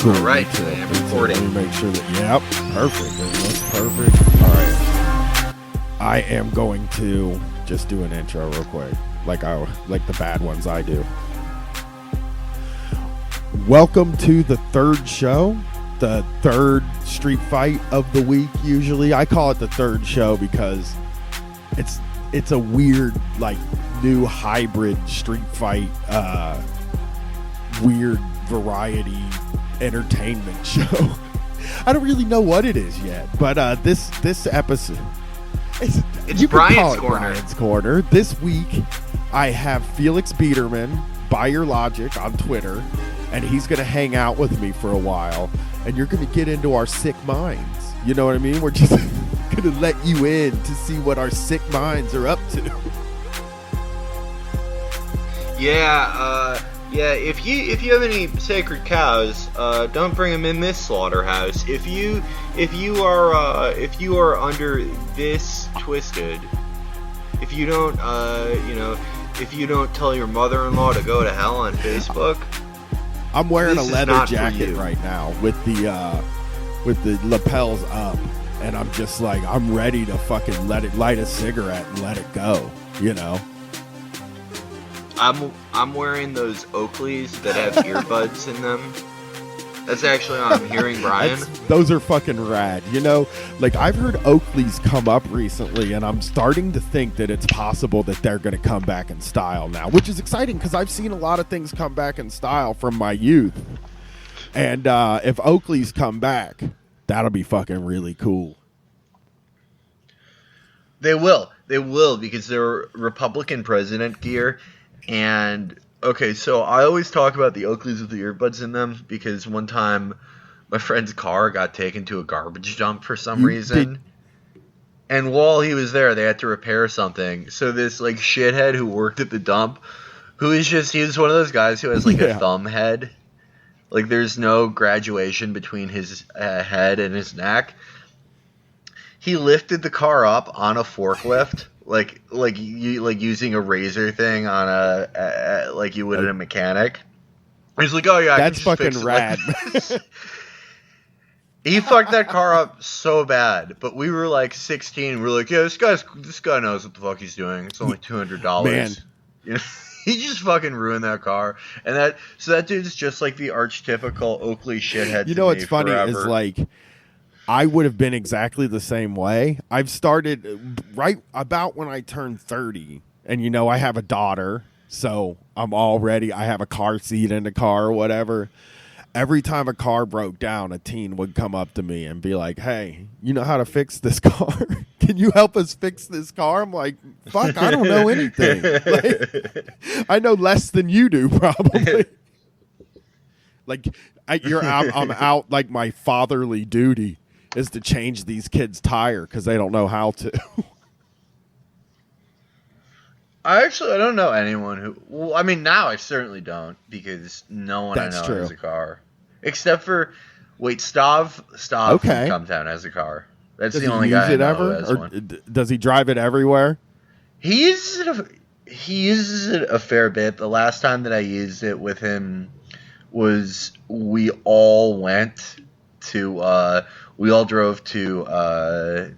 Cool. All right, Me too. I'm Me too. recording. Let me make sure that. Yep. Perfect. It looks perfect. All right. I am going to just do an intro real quick, like the bad ones I do. Welcome to the third show, the third street fight of the week. Usually, I call it the third show because it's a weird, like, new hybrid street fight, weird variety entertainment show. I don't really know what it is yet, but this episode, It's you can Brian's call it Corner. Brian's Corner. This week, I have Felix Biederman, Buy Your Logic on Twitter, and he's going to hang out with me for a while, and you're going to get into our sick minds. You know what I mean? We're just going to let you in to see what our sick minds are up to. Yeah, if you have any sacred cows, don't bring them in this slaughterhouse. If you are under this twisted, if you don't tell your mother-in-law to go to hell on Facebook, I'm wearing a this is leather not for jacket you. right now with the lapels up, and I'm just like, I'm ready to fucking light a cigarette and let it go, you know? I'm wearing those Oakleys that have earbuds in them. That's actually how I'm hearing Brian. Those are fucking rad. You know, like, I've heard Oakleys come up recently, and I'm starting to think that it's possible that they're going to come back in style now, which is exciting because I've seen a lot of things come back in style from my youth. And if Oakleys come back, that'll be fucking really cool. They will because they're Republican president gear. And okay, so I always talk about the Oakleys with the earbuds in them because one time my friend's car got taken to a garbage dump for some reason. And while he was there, they had to repair something. So this, like, shithead who worked at the dump, he was one of those guys who has, like, a thumb head. Like, there's no graduation between his head and his neck. He lifted the car up on a forklift. Like using a razor thing on a like you would in a mechanic. He's like, oh yeah, that's fucking rad. He fucked that car up so bad, but we were like 16. We're like, yeah, this guy knows what the fuck he's doing. It's only $200. Man. You know, he just fucking ruined that car, and that dude's just like the archetypical Oakley shithead. You know what's forever. funny is, like, I would have been exactly the same way. I've started right about when I turned 30. And, you know, I have a daughter, so I have a car seat in the car or whatever. Every time a car broke down, a teen would come up to me and be like, hey, you know how to fix this car? Can you help us fix this car? I'm like, fuck, I don't know anything. Like, I know less than you do, probably. Like, I'm out like my fatherly duty is to change these kids' tire because they don't know how to. I don't know anyone who. Well, I mean, now I certainly don't because no one I know has a car, except for Stav from Cumtown has a car. That's the only guy I know who has one. Does he drive it everywhere? He uses it a fair bit. The last time that I used it with him was we all drove to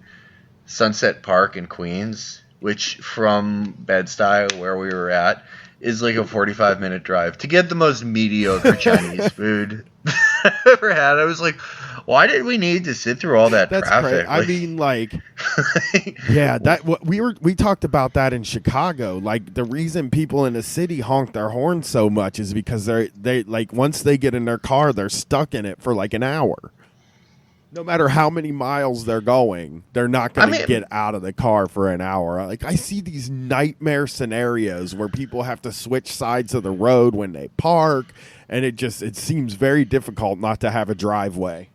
Sunset Park in Queens, which from Bed-Stuy, where we were at, is like a 45-minute drive to get the most mediocre Chinese food I've ever had. I was like, why did we need to sit through all that traffic? I mean, like, yeah, we talked about that in Chicago. Like, the reason people in the city honk their horns so much is because they like, once they get in their car, they're stuck in it for like an hour. No matter how many miles they're going, they're not going to get out of the car for an hour. Like, I see these nightmare scenarios where people have to switch sides of the road when they park, and it seems very difficult not to have a driveway.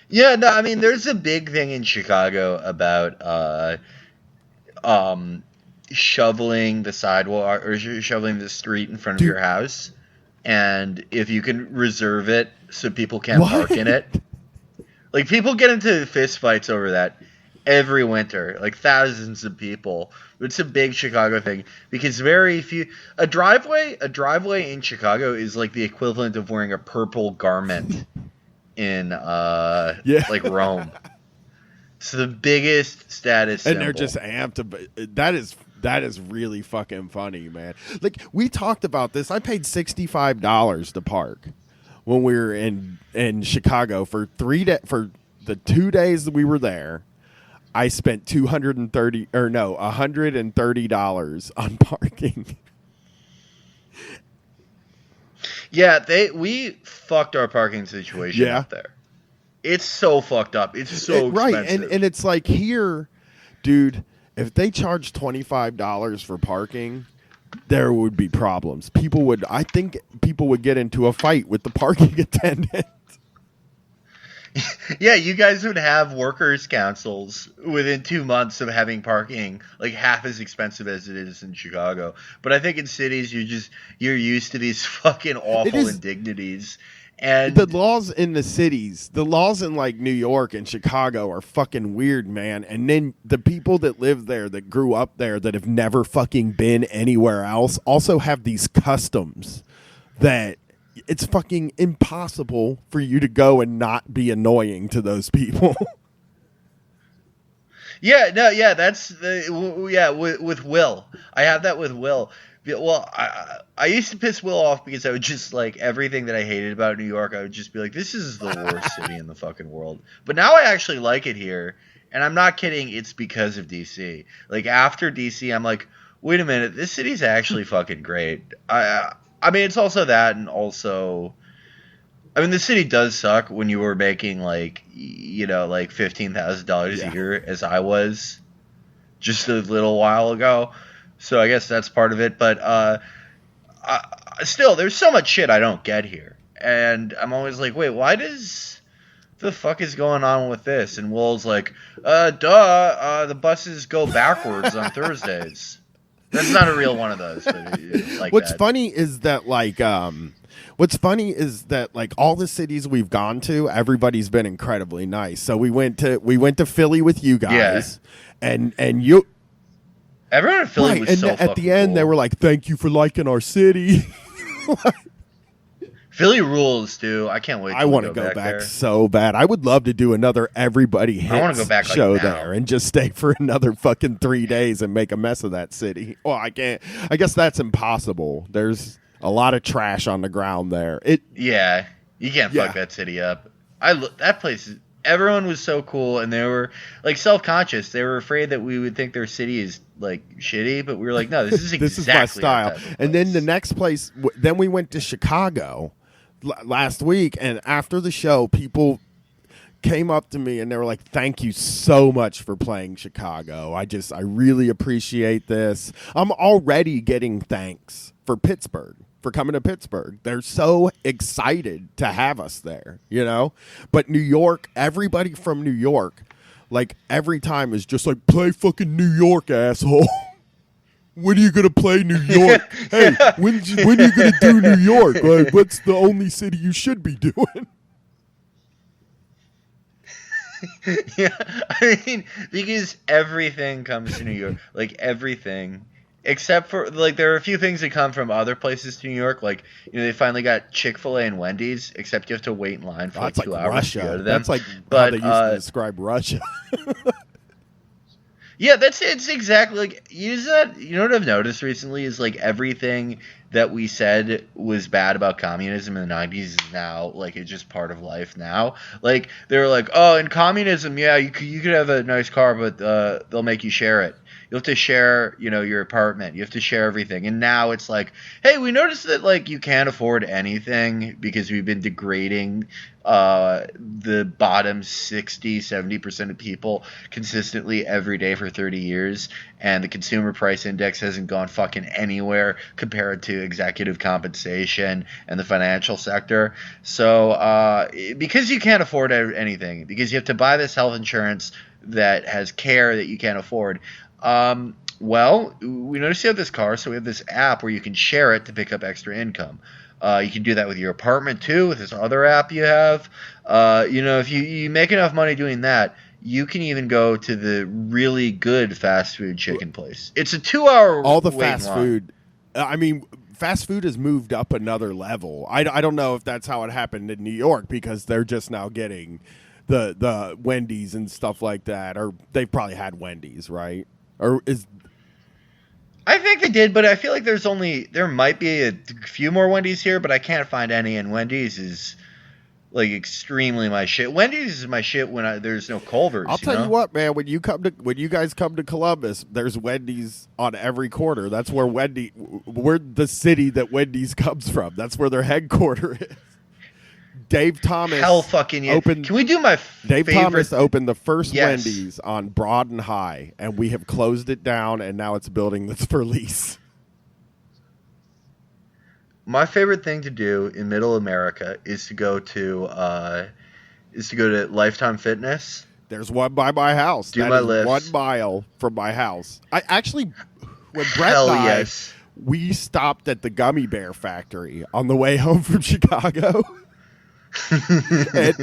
Yeah, no, I mean, there's a big thing in Chicago about shoveling the sidewalk or shoveling the street in front of your house. And if you can reserve it so people can't park in it. Like, people get into fist fights over that every winter, like thousands of people. It's a big Chicago thing because very few a driveway in Chicago is like the equivalent of wearing a purple garment in Yeah. like Rome. It's the biggest status And symbol. they're just amped. That is really fucking funny, man. Like, we talked about this. I paid $65 to park when we were in Chicago for for the 2 days that we were there. I spent $130 on parking. Yeah, we fucked our parking situation up there. It's so fucked up. It's so expensive. Right, and it's like here, dude, if they charge $25 for parking, there would be problems. I think people would get into a fight with the parking attendant. Yeah, you guys would have workers' councils within 2 months of having parking like half as expensive as it is in Chicago. But I think in cities you're used to these fucking awful indignities. And the laws in the cities, the laws in like New York and Chicago are fucking weird, man. And then the people that live there, that grew up there, that have never fucking been anywhere else, also have these customs that it's fucking impossible for you to go and not be annoying to those people. That's with Will. I have that with Will. Well, I used to piss Will off because I would just like everything that I hated about New York. I would just be like, this is the worst city in the fucking world. But now I actually like it here, and I'm not kidding. It's because of DC. Like after DC, I'm like, wait a minute, this city's actually fucking great. I mean, it's also that, and also, I mean, the city does suck when you were making like like $15,000 a year, as I was just a little while ago. So I guess that's part of it, but still, there's so much shit I don't get here, and I'm always like, wait, the fuck is going on with this? And Will's like, the buses go backwards on Thursdays. That's not a real one of those. But like What's funny is that all the cities we've gone to, everybody's been incredibly nice. So we went to Philly with you guys, and you. Everyone in Philly was so fucking at the end, cool. They were like, "Thank you for liking our city." Philly rules, dude. I can't wait. I want to go back so bad. I would love to do another Everybody Hits show there and just stay for another fucking 3 days and make a mess of that city. Well, I can't. I guess that's impossible. There's a lot of trash on the ground there. You can't fuck that city up. That place. Everyone was so cool, and they were like self-conscious. They were afraid that we would think their city is like shitty, but we were like, no, this is exactly this is my style. And then the next place, then we went to Chicago last week, and after the show, people came up to me and they were like, "Thank you so much for playing Chicago. I really appreciate this." I'm already getting thanks for Pittsburgh. For coming to Pittsburgh. They're so excited to have us there, But New York, everybody from New York, like every time is just like, play fucking New York, asshole. When are you gonna play New York? Hey, when are you gonna do New York? Like, what's the only city you should be doing? Yeah, I mean, because everything comes to New York, like everything. Except for, like, there are a few things that come from other places to New York. Like, they finally got Chick-fil-A and Wendy's, except you have to wait in line for 2 hours Russia. to go to them. That's like how they used to describe Russia. Yeah, it's exactly like, you know what I've noticed recently is, like, everything that we said was bad about communism in the 90s is now, like, it's just part of life now. Like, they were like, oh, in communism, yeah, you could have a nice car, but they'll make you share it. You have to share, your apartment. You have to share everything. And now it's like, hey, we noticed that, like, you can't afford anything because we've been degrading the bottom 60, 70% of people consistently every day for 30 years. And the consumer price index hasn't gone fucking anywhere compared to executive compensation and the financial sector. So because you can't afford anything, because you have to buy this health insurance that has care that you can't afford, well, we noticed you have this car, so we have this app where you can share it to pick up extra income. You can do that with your apartment too, with this other app you have. If you make enough money doing that, you can even go to the really good fast food chicken place. It's a 2-hour All the wait fast line. food. I mean, fast food has moved up another level. I don't know if that's how it happened in New York because they're just now getting the Wendy's and stuff like that, or they've probably had Wendy's, right? Or is I think they did, but I feel like there might be a few more Wendy's here, but I can't find any, and Wendy's is like extremely my shit. Wendy's is my shit when there's no Culver's. I'll tell you what, man. When you guys come to Columbus, there's Wendy's on every corner. That's where we're the city that Wendy's comes from. That's where their headquarters is. Dave Thomas. Hell fucking yeah. Can we do my Dave favorite? Thomas opened the first Yes. Wendy's on Broad and High, and we have closed it down, and now it's a building that's for lease. My favorite thing to do in Middle America is to go to Lifetime Fitness. There's one by my house. Do That my is lifts. 1 mile from my house. I actually, when Brett Hell and I, yes. we stopped at the Gummy Bear Factory on the way home from Chicago. And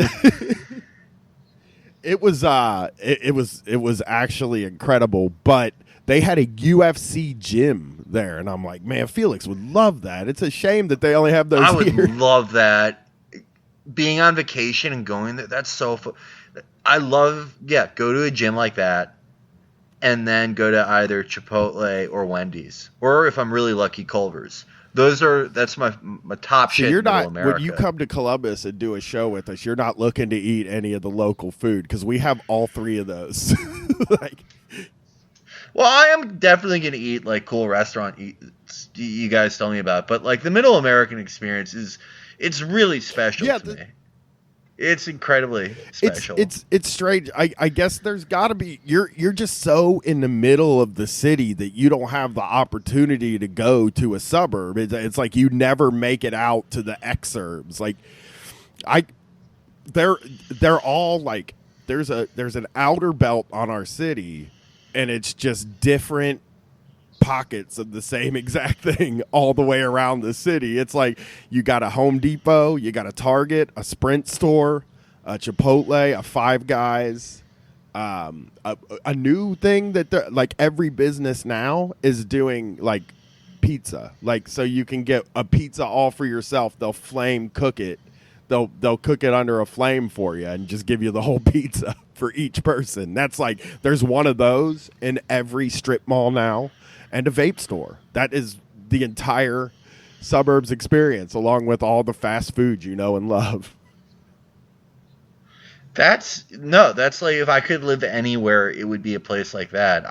it was actually incredible, but they had a UFC gym there, and I'm like, man, Felix would love that. It's a shame that they only have those I would here. love that. Being on vacation and going there, that's so fun. I love, go to a gym like that, and then go to either Chipotle or Wendy's, or if I'm really lucky, Culver's. That's my top So shit you're in Middle not America. when you come to Columbus and do a show with us, you're not looking to eat any of the local food because we have all three of those. Well, I am definitely going to eat like cool restaurant eats you guys tell me about, but like the Middle American experience it's really special to me. It's incredibly special. It's strange. I guess there's got to be you're just so in the middle of the city that you don't have the opportunity to go to a suburb. It's like you never make it out to the exurbs. Like they're all like there's an outer belt on our city, and it's just different pockets of the same exact thing all the way around the city. It's like you got a Home Depot, you got a Target, a Sprint store, a Chipotle, a Five Guys, a new thing that like every business now is doing like pizza. Like so you can get a pizza all for yourself. They'll flame cook it. They'll cook it under a flame for you and just give you the whole pizza for each person. That's like there's one of those in every strip mall now. And a vape store. That is the entire suburbs experience, along with all the fast food you know and love. That's like if I could live anywhere, it would be a place like that.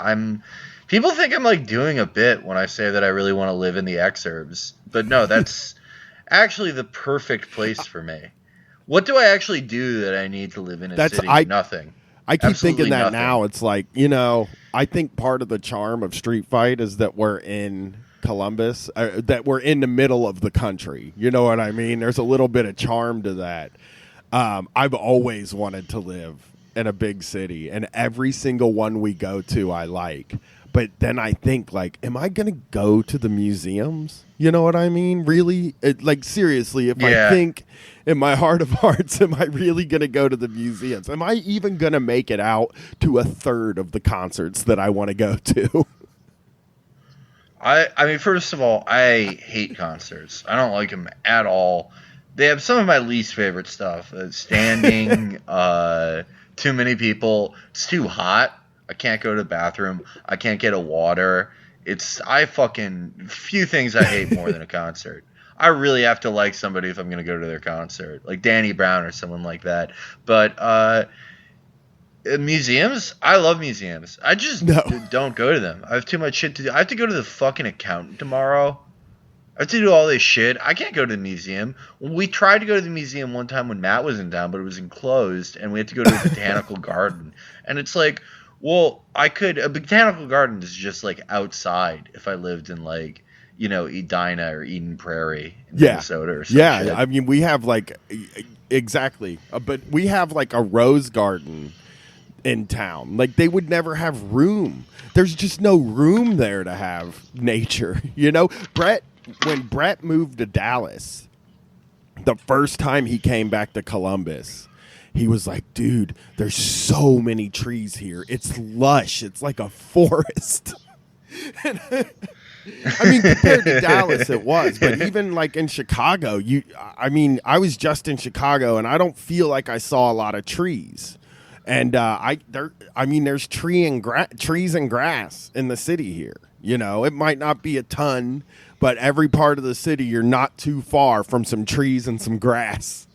People think I'm like doing a bit when I say that I really want to live in the exurbs, but no, that's actually the perfect place for me. What do I actually do that I need to live in a city? Nothing. I keep Absolutely thinking that nothing. now. It's like, I think part of the charm of Street Fight is that we're in Columbus, that we're in the middle of the country. You know what I mean? There's a little bit of charm to that. I've always wanted to live in a big city, and every single one we go to I like. But then I think, like, am I going to go to the museums? You know what I mean? Really? Seriously, if I think in my heart of hearts, am I really going to go to the museums? Am I even going to make it out to a third of the concerts that I want to go to? I mean, first of all, I hate concerts. I don't like them at all. They have some of my least favorite stuff. Standing, too many people. It's too hot. I can't go to the bathroom. I can't get a water. Few things I hate more than a concert. I really have to like somebody if I'm going to go to their concert, like Danny Brown or someone like that. But museums, I love museums. I just don't go to them. I have too much shit to do. I have to go to the fucking accountant tomorrow. I have to do all this shit. I can't go to the museum. We tried to go to the museum one time when Matt was in town, but it was enclosed, and we had to go to the botanical garden. And it's like, well, a botanical garden is just like outside if I lived in like, Edina or Eden Prairie in Minnesota or something. Yeah, shit. I mean, we have like, exactly. But we have like a rose garden in town. Like they would never have room. There's just no room there to have nature. When Brett moved to Dallas, the first time he came back to Columbus, he was like, dude, there's so many trees here. It's lush. It's like a forest. I mean, compared to Dallas, it was. But even like in Chicago, I was just in Chicago, and I don't feel like I saw a lot of trees. And there's trees and grass in the city here. You know, it might not be a ton, but every part of the city, you're not too far from some trees and some grass.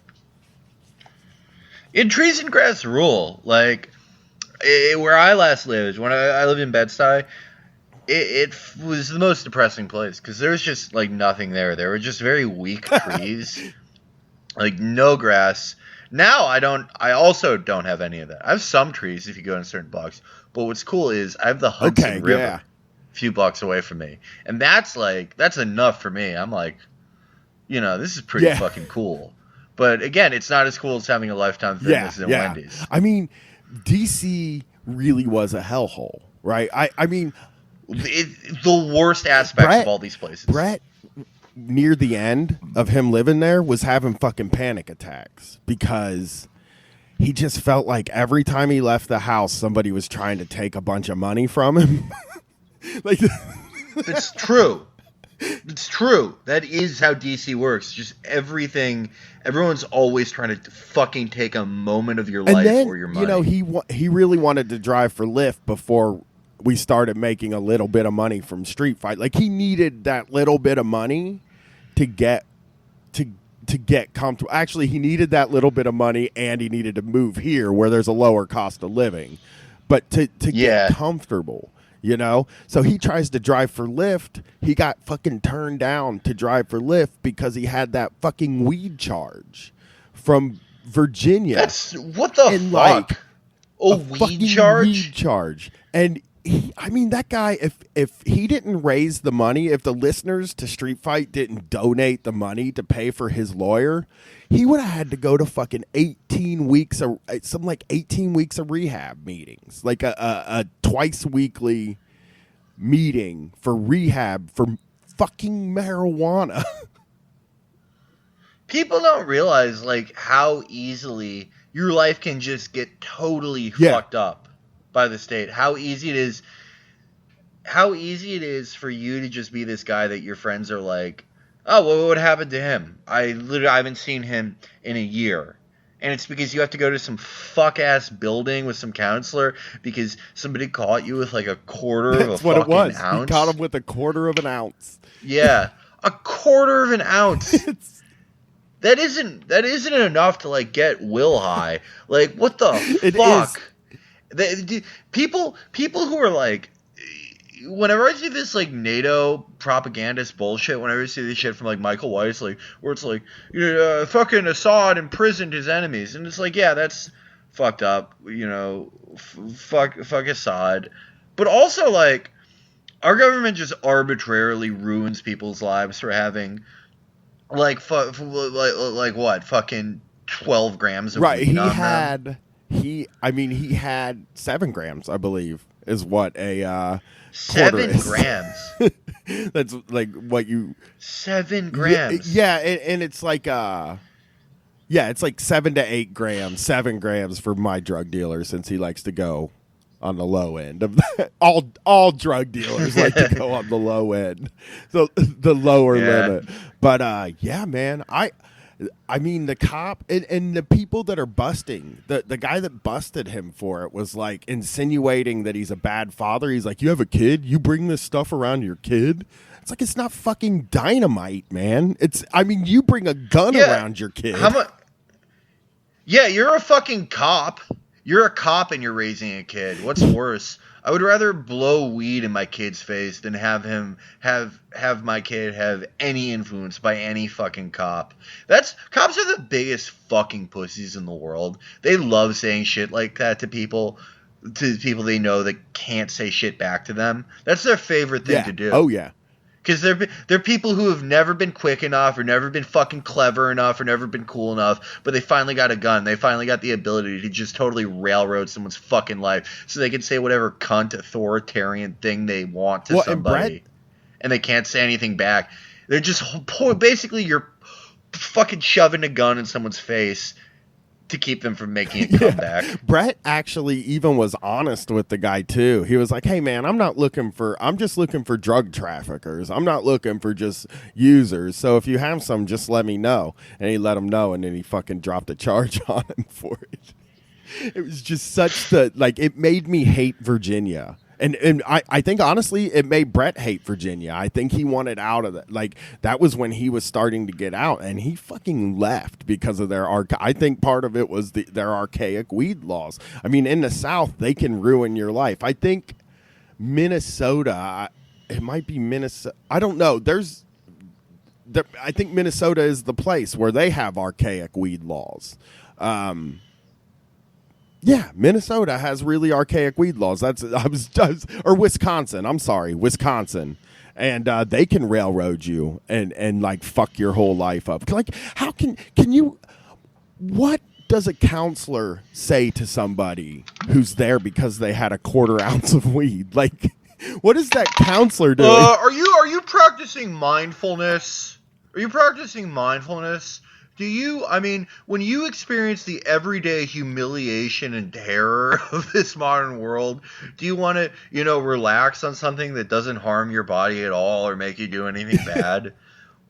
In trees and grass rule. Like, where I last lived, when I lived in Bed-Stuy, it was the most depressing place because there was just, like, nothing there. There were just very weak trees, like, no grass. Now I also don't have any of that. I have some trees if you go in certain blocks, but what's cool is I have the Hudson River. Yeah. Few blocks away from me, and that's enough for me. I'm like, you know, this is pretty fucking cool. But again, it's not as cool as having a Lifetime Fitness and Wendy's. I mean, DC really was a hellhole, right? I mean, the worst aspects of all these places. Brett, near the end of him living there, was having fucking panic attacks because he just felt like every time he left the house, somebody was trying to take a bunch of money from him. Like, it's true. It's true. That is how DC works. Just everything. Everyone's always trying to fucking take a moment of your life or your money. You know, he really wanted to drive for Lyft before we started making a little bit of money from Street Fight. Like, he needed that little bit of money to get comfortable. Actually, he needed that little bit of money, and he needed to move here where there's a lower cost of living. But to get comfortable. You know, so he tries to drive for Lyft. He got fucking turned down to drive for Lyft because he had that fucking weed charge from Virginia. That's what the fuck? Like, a weed charge? Weed charge. And that guy, if he didn't raise the money, if the listeners to Street Fight didn't donate the money to pay for his lawyer, he would have had to go to fucking 18 weeks of rehab meetings, like a twice weekly meeting for rehab for fucking marijuana. People don't realize like how easily your life can just get totally fucked up by the state. How easy it is for you to just be this guy that your friends are like, oh, well, what happened to him? I haven't seen him in a year. And it's because you have to go to some fuck-ass building with some counselor because somebody caught you with like a quarter of a fucking ounce. That's what it was. He caught him with a quarter of an ounce. Yeah, a quarter of an ounce. That isn't enough to like get Will high. Like, what the fuck? People who are like, whenever I see this like NATO propagandist bullshit, whenever I see this shit from like Michael Weiss, like where it's like, fucking Assad imprisoned his enemies, and it's like, yeah, that's fucked up, you know, fuck Assad, but also like our government just arbitrarily ruins people's lives for having like what fucking 12 grams of weed on them. He had 7 grams, I believe, is what a 7 grams. That's like what you 7 grams. Yeah, and it's like it's like 7 to 8 grams. 7 grams for my drug dealer, since he likes to go on the low end of that. All drug dealers like to go on the low end, so the lower limit. But yeah, man, I mean, the cop and the people that are busting, the guy that busted him for it was like insinuating that he's a bad father. He's like, you have a kid? You bring this stuff around your kid? It's like, it's not fucking dynamite, man. You bring a gun around your kid. Yeah, you're a fucking cop. You're a cop and you're raising a kid. What's worse? I would rather blow weed in my kid's face than have my kid have any influence by any fucking cop. Cops are the biggest fucking pussies in the world. They love saying shit like that to people they know that can't say shit back to them. That's their favorite thing to do. Oh yeah. Because they're people who have never been quick enough or never been fucking clever enough or never been cool enough, but they finally got a gun. They finally got the ability to just totally railroad someone's fucking life so they can say whatever cunt authoritarian thing they want to somebody. And they can't say anything back. They're just basically you're fucking shoving a gun in someone's face to keep them from making a comeback. Brett actually even was honest with the guy too. He was like, "Hey man, I'm just looking for drug traffickers. I'm not looking for just users. So if you have some, just let me know." And he let him know, and then he fucking dropped a charge on him for it. It was just such it made me hate Virginia. And I think, honestly, it made Brett hate Virginia. I think he wanted out of that. Like, that was when he was starting to get out, and he fucking left because of their I think part of it was their archaic weed laws. I mean, in the South, they can ruin your life. I think Minnesota, it might be Minnesota. I don't know. I think Minnesota is the place where they have archaic weed laws. Yeah, Minnesota has really archaic weed laws. Or Wisconsin. I'm sorry, Wisconsin, and they can railroad you and like fuck your whole life up. Like, how can you? What does a counselor say to somebody who's there because they had a quarter ounce of weed? Like, what is that counselor doing? Are you practicing mindfulness? Are you practicing mindfulness? When you experience the everyday humiliation and terror of this modern world, do you want to, relax on something that doesn't harm your body at all or make you do anything bad?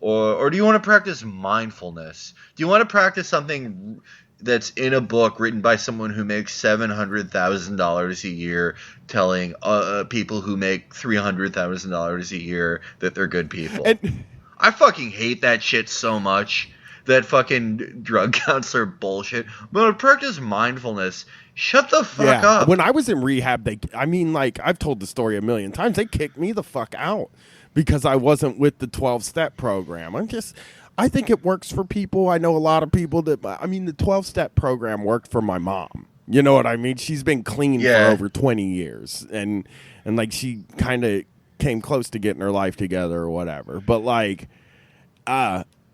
Or do you want to practice mindfulness? Do you want to practice something that's in a book written by someone who makes $700,000 a year telling people who make $300,000 a year that they're good people? I fucking hate that shit so much. That fucking drug counselor bullshit. But practice mindfulness. Shut the fuck up. When I was in rehab, I've told the story a million times. They kicked me the fuck out because I wasn't with the 12-step program. I think it works for people. I know a lot of people the 12-step program worked for my mom. You know what I mean? She's been clean for over 20 years. And like, she kind of came close to getting her life together or whatever. But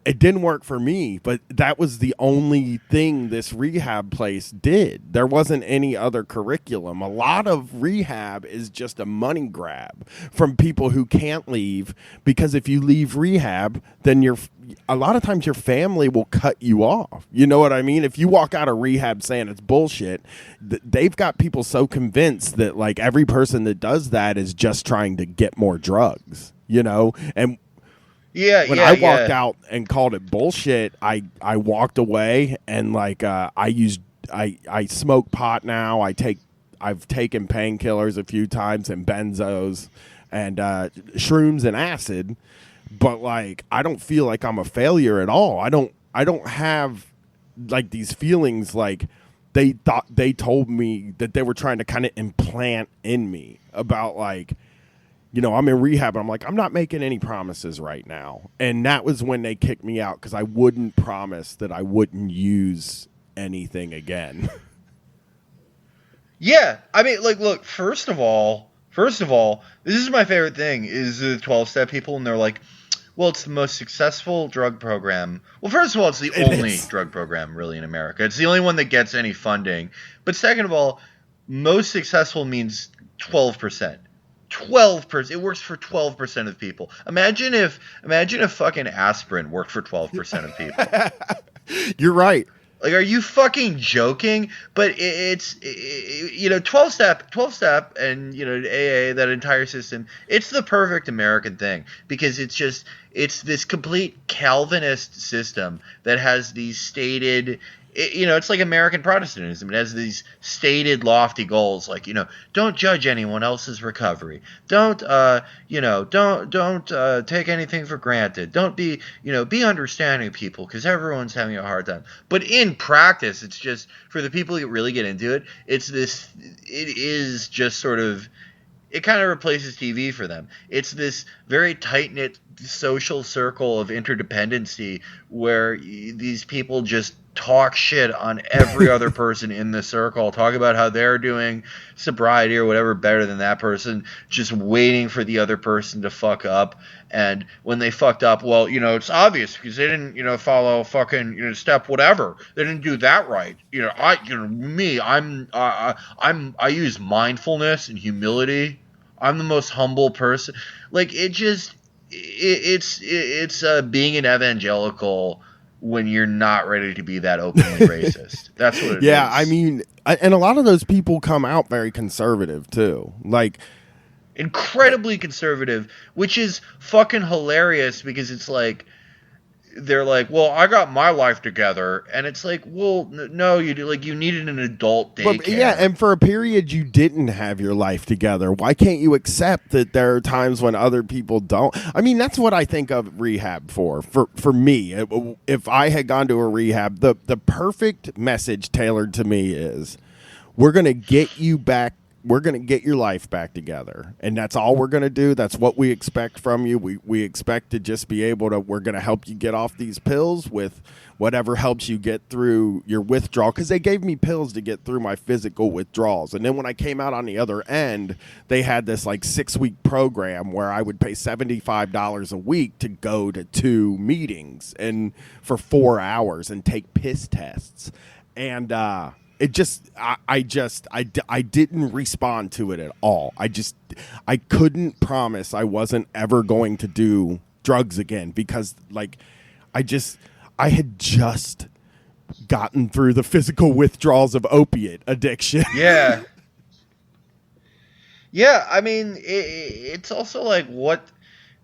it didn't work for me, but that was the only thing this rehab place did. There wasn't any other curriculum. A lot of rehab is just a money grab from people who can't leave, because if you leave rehab, then a lot of times your family will cut you off. You know what I mean? If you walk out of rehab saying it's bullshit, they've got people so convinced that like every person that does that is just trying to get more drugs, and when I walked out and called it bullshit, I walked away and I smoke pot now. I've taken painkillers a few times and benzos and shrooms and acid, but like I don't feel like I'm a failure at all. I don't have like these feelings like they told me that they were trying to kind of implant in me about like, I'm in rehab, and I'm like, I'm not making any promises right now. And that was when they kicked me out, because I wouldn't promise that I wouldn't use anything again. Yeah. Look, first of all, this is my favorite thing, is the 12-step people, and they're like, well, it's the most successful drug program. Well, first of all, it's the only drug program, really, in America. It's the only one that gets any funding. But second of all, most successful means 12%. 12%. It works for 12% of people. Imagine if fucking aspirin worked for 12% of people. You're right. Like, are you fucking joking? But it's 12-step and, AA, that entire system, it's the perfect American thing, because it's this complete Calvinist system that has these stated, it's like American Protestantism. It has these stated lofty goals, like, don't judge anyone else's recovery. Don't take anything for granted. Don't be understanding of people, because everyone's having a hard time. But in practice, it's just, for the people who really get into it, it is just sort of, it kind of replaces TV for them. It's this very tight-knit social circle of interdependency where these people just talk shit on every other person in the circle, talk about how they're doing sobriety or whatever better than that person, just waiting for the other person to fuck up. And when they fucked up, well, it's obvious, because they didn't, follow fucking, step whatever. They didn't do that right. I use mindfulness and humility. I'm the most humble person. Like, it's being an evangelical when you're not ready to be that openly racist. That's what it is. Yeah, I mean, and a lot of those people come out very conservative too. Like, incredibly conservative, which is fucking hilarious because it's like they're like, well, I got my life together, and it's like, well, no, you needed an adult daycare. But, yeah, and for a period you didn't have your life together. Why can't you accept that there are times when other people don't? I mean, that's what I think of rehab for me. If I had gone to a rehab, the perfect message tailored to me is, we're going to get you back. We're going to get your life back together. And that's all we're going to do. That's what we expect from you. We expect to just be able to, we're going to help you get off these pills with whatever helps you get through your withdrawal. Because they gave me pills to get through my physical withdrawals. And then when I came out on the other end, they had this like 6-week program where I would pay $75 a week to go to 2 meetings and for 4 hours and take piss tests. And, it just, I didn't respond to it at all. I couldn't promise I wasn't ever going to do drugs again because, like, I had just gotten through the physical withdrawals of opiate addiction. Yeah. Yeah, I mean, it's also like what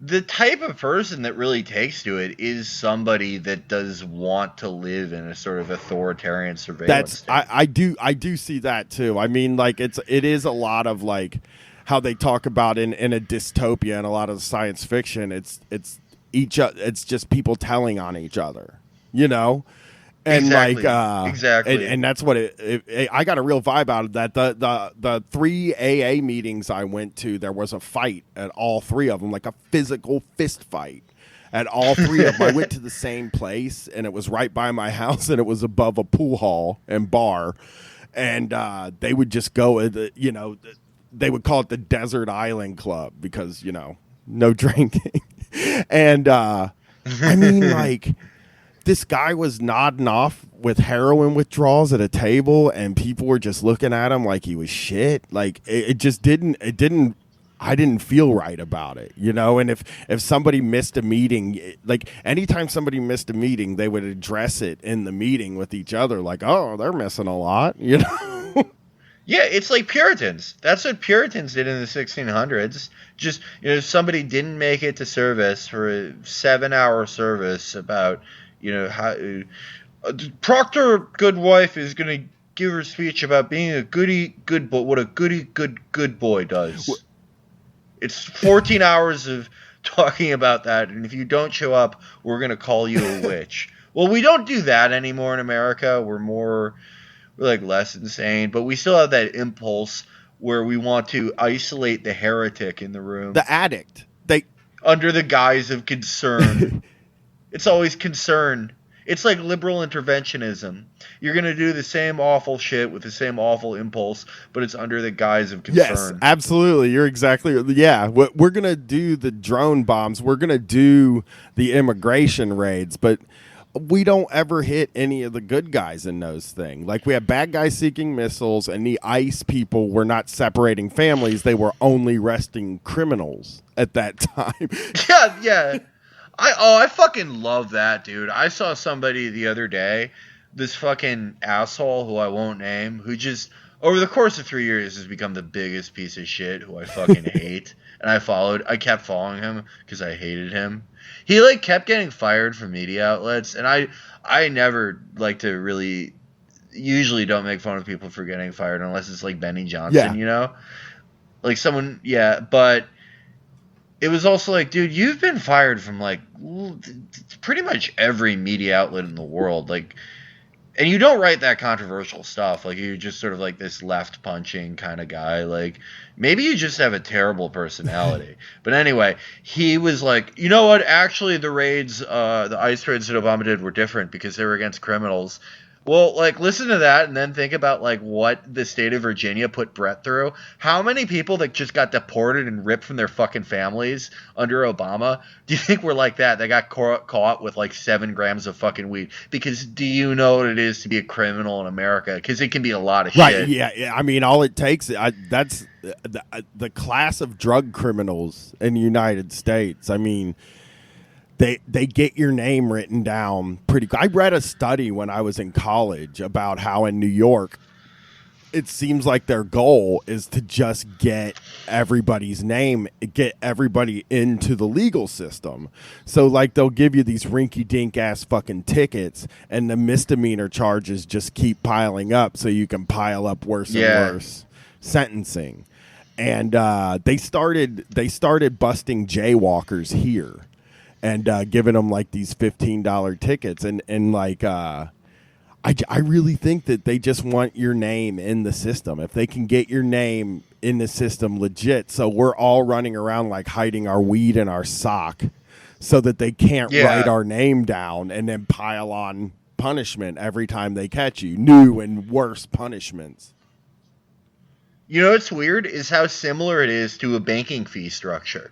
the type of person that really takes to it is somebody that does want to live in a sort of authoritarian surveillance state. I do see that too. I mean, like it is a lot of like how they talk about in a dystopia and a lot of science fiction. It's just people telling on each other, you know. And exactly. Exactly, and that's what I got a real vibe out of that. The 3 AA meetings I went to, there was a fight at all 3 of them, like a physical fist fight at all 3 of them. I went to the same place, and it was right by my house, and it was above a pool hall and bar, and they would just go, you know, they would call it the Desert Island Club because, you know, no drinking, and I mean, like. This guy was nodding off with heroin withdrawals at a table, and people were just looking at him like he was shit. Like I didn't feel right about it, you know. And if somebody missed a meeting, like anytime somebody missed a meeting, they would address it in the meeting with each other, like, "Oh, they're missing a lot," you know. Yeah, it's like Puritans. That's what Puritans did in the 1600s. Just, you know, if somebody didn't make it to service for a 7-hour service about, you know, how Proctor Goodwife is going to give her speech about being a good boy, what a good boy does. It's 14 hours of talking about that, and if you don't show up, we're going to call you a witch. Well, we don't do that anymore in America. We're like less insane, but we still have that impulse where we want to isolate the heretic in the room. The addict. Under the guise of concern. It's always concern. It's like liberal interventionism. You're going to do the same awful shit with the same awful impulse, but it's under the guise of concern. Yes, absolutely. You're exactly. Yeah, we're going to do the drone bombs. We're going to do the immigration raids, but we don't ever hit any of the good guys in those things. Like, we have bad guys seeking missiles, and the ICE people were not separating families. They were only arresting criminals at that time. Yeah. I fucking love that, dude. I saw somebody the other day, this fucking asshole who I won't name, who just, over the course of 3 years, has become the biggest piece of shit who I fucking hate. And I kept following him because I hated him. He, like, kept getting fired from media outlets, and I never like to really, usually don't make fun of people for getting fired unless it's like Benny Johnson, you know? Like someone, but it was also like, dude, you've been fired from, like, pretty much every media outlet in the world. Like, and you don't write that controversial stuff. Like, you're just sort of like this left-punching kind of guy. Like, maybe you just have a terrible personality. But anyway, he was like, you know what? Actually, the ICE raids that Obama did were different because they were against criminals. Well, like, listen to that and then think about, like, what the state of Virginia put Brett through. How many people that just got deported and ripped from their fucking families under Obama do you think were like that? They got caught with, like, 7 grams of fucking weed. Because do you know what it is to be a criminal in America? Because it can be a lot of shit. Right, yeah. I mean, all it takes, that's the class of drug criminals in the United States. I mean, they get your name written down pretty. I read a study when I was in college about how in New York, it seems like their goal is to just get everybody's name, get everybody into the legal system. So like they'll give you these rinky dink ass fucking tickets, and the misdemeanor charges just keep piling up, so you can pile up worse and worse sentencing. And they started busting jaywalkers here, and giving them like these $15 tickets, and like I really think that they just want your name in the system. If they can get your name in the system legit, so we're all running around like hiding our weed in our sock, so that they can't write our name down and then pile on punishment every time they catch you, new and worse punishments. You know what's weird is how similar it is to a banking fee structure.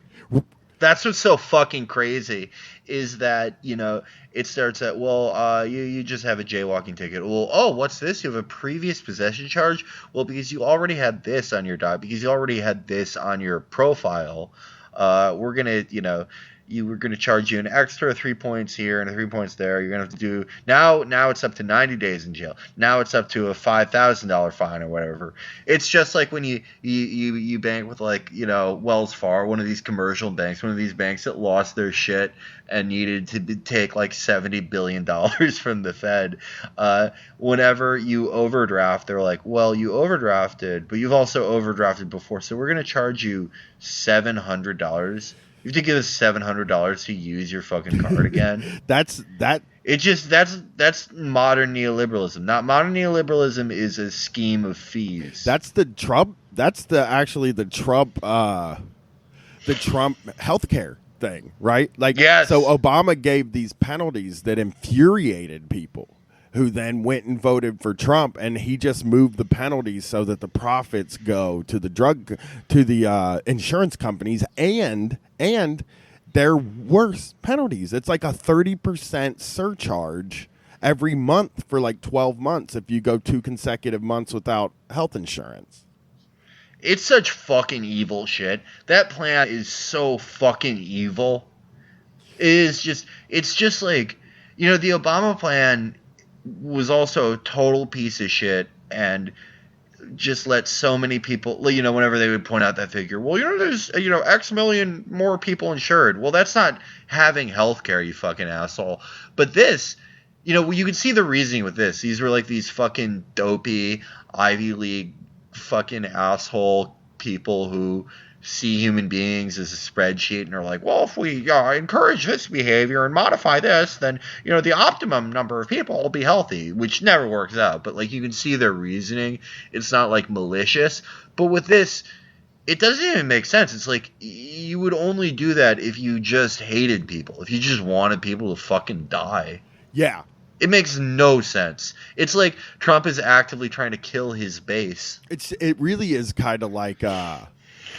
That's what's so fucking crazy, is that, you know, it starts at, well, you just have a jaywalking ticket. Well, oh, what's this? You have a previous possession charge? Well, because you already had this on your doc, because you already had this on your profile, we're going to, you know, we're going to charge you an extra 3 points here and 3 points there. You're going to have to do, now it's up to 90 days in jail. Now it's up to a $5,000 fine or whatever. It's just like when you bank with, like, you know, Wells Fargo, one of these commercial banks, one of these banks that lost their shit and needed to take like $70 billion from the Fed. Whenever you overdraft, they're like, well, you overdrafted, but you've also overdrafted before, so we're going to charge you $700. You have to give us $700 to use your fucking card again. That's the Trump. That's the Trump healthcare thing, right? Like, yes. So Obama gave these penalties that infuriated people, who then went and voted for Trump, and he just moved the penalties so that the profits go to the insurance companies, and they're worse penalties. It's like a 30% surcharge every month for like 12 months if you go 2 consecutive months without health insurance. It's such fucking evil shit. That plan is so fucking evil. It's just like, you know, the Obama plan was also a total piece of shit, and just let so many people, you know, whenever they would point out that figure, well, you know, there's, you know, X million more people insured. Well, that's not having health care, you fucking asshole. But this, you know, you could see the reasoning with this. These were like these fucking dopey Ivy League fucking asshole people who see human beings as a spreadsheet and are like, well, if we encourage this behavior and modify this, then, you know, the optimum number of people will be healthy, which never works out. But, like, you can see their reasoning. It's not, like, malicious. But with this, it doesn't even make sense. It's like, you would only do that if you just hated people, if you just wanted people to fucking die. Yeah. It makes no sense. It's like Trump is actively trying to kill his base. It really is kind of like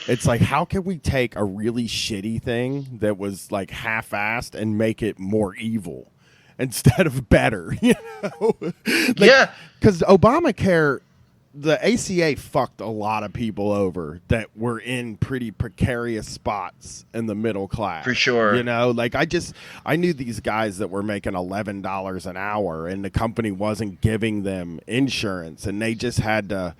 it's like, how can we take a really shitty thing that was like half-assed and make it more evil instead of better? You know? Like, yeah. Because Obamacare, the ACA fucked a lot of people over that were in pretty precarious spots in the middle class. For sure. You know, like I knew these guys that were making $11 an hour, and the company wasn't giving them insurance, and they just had to.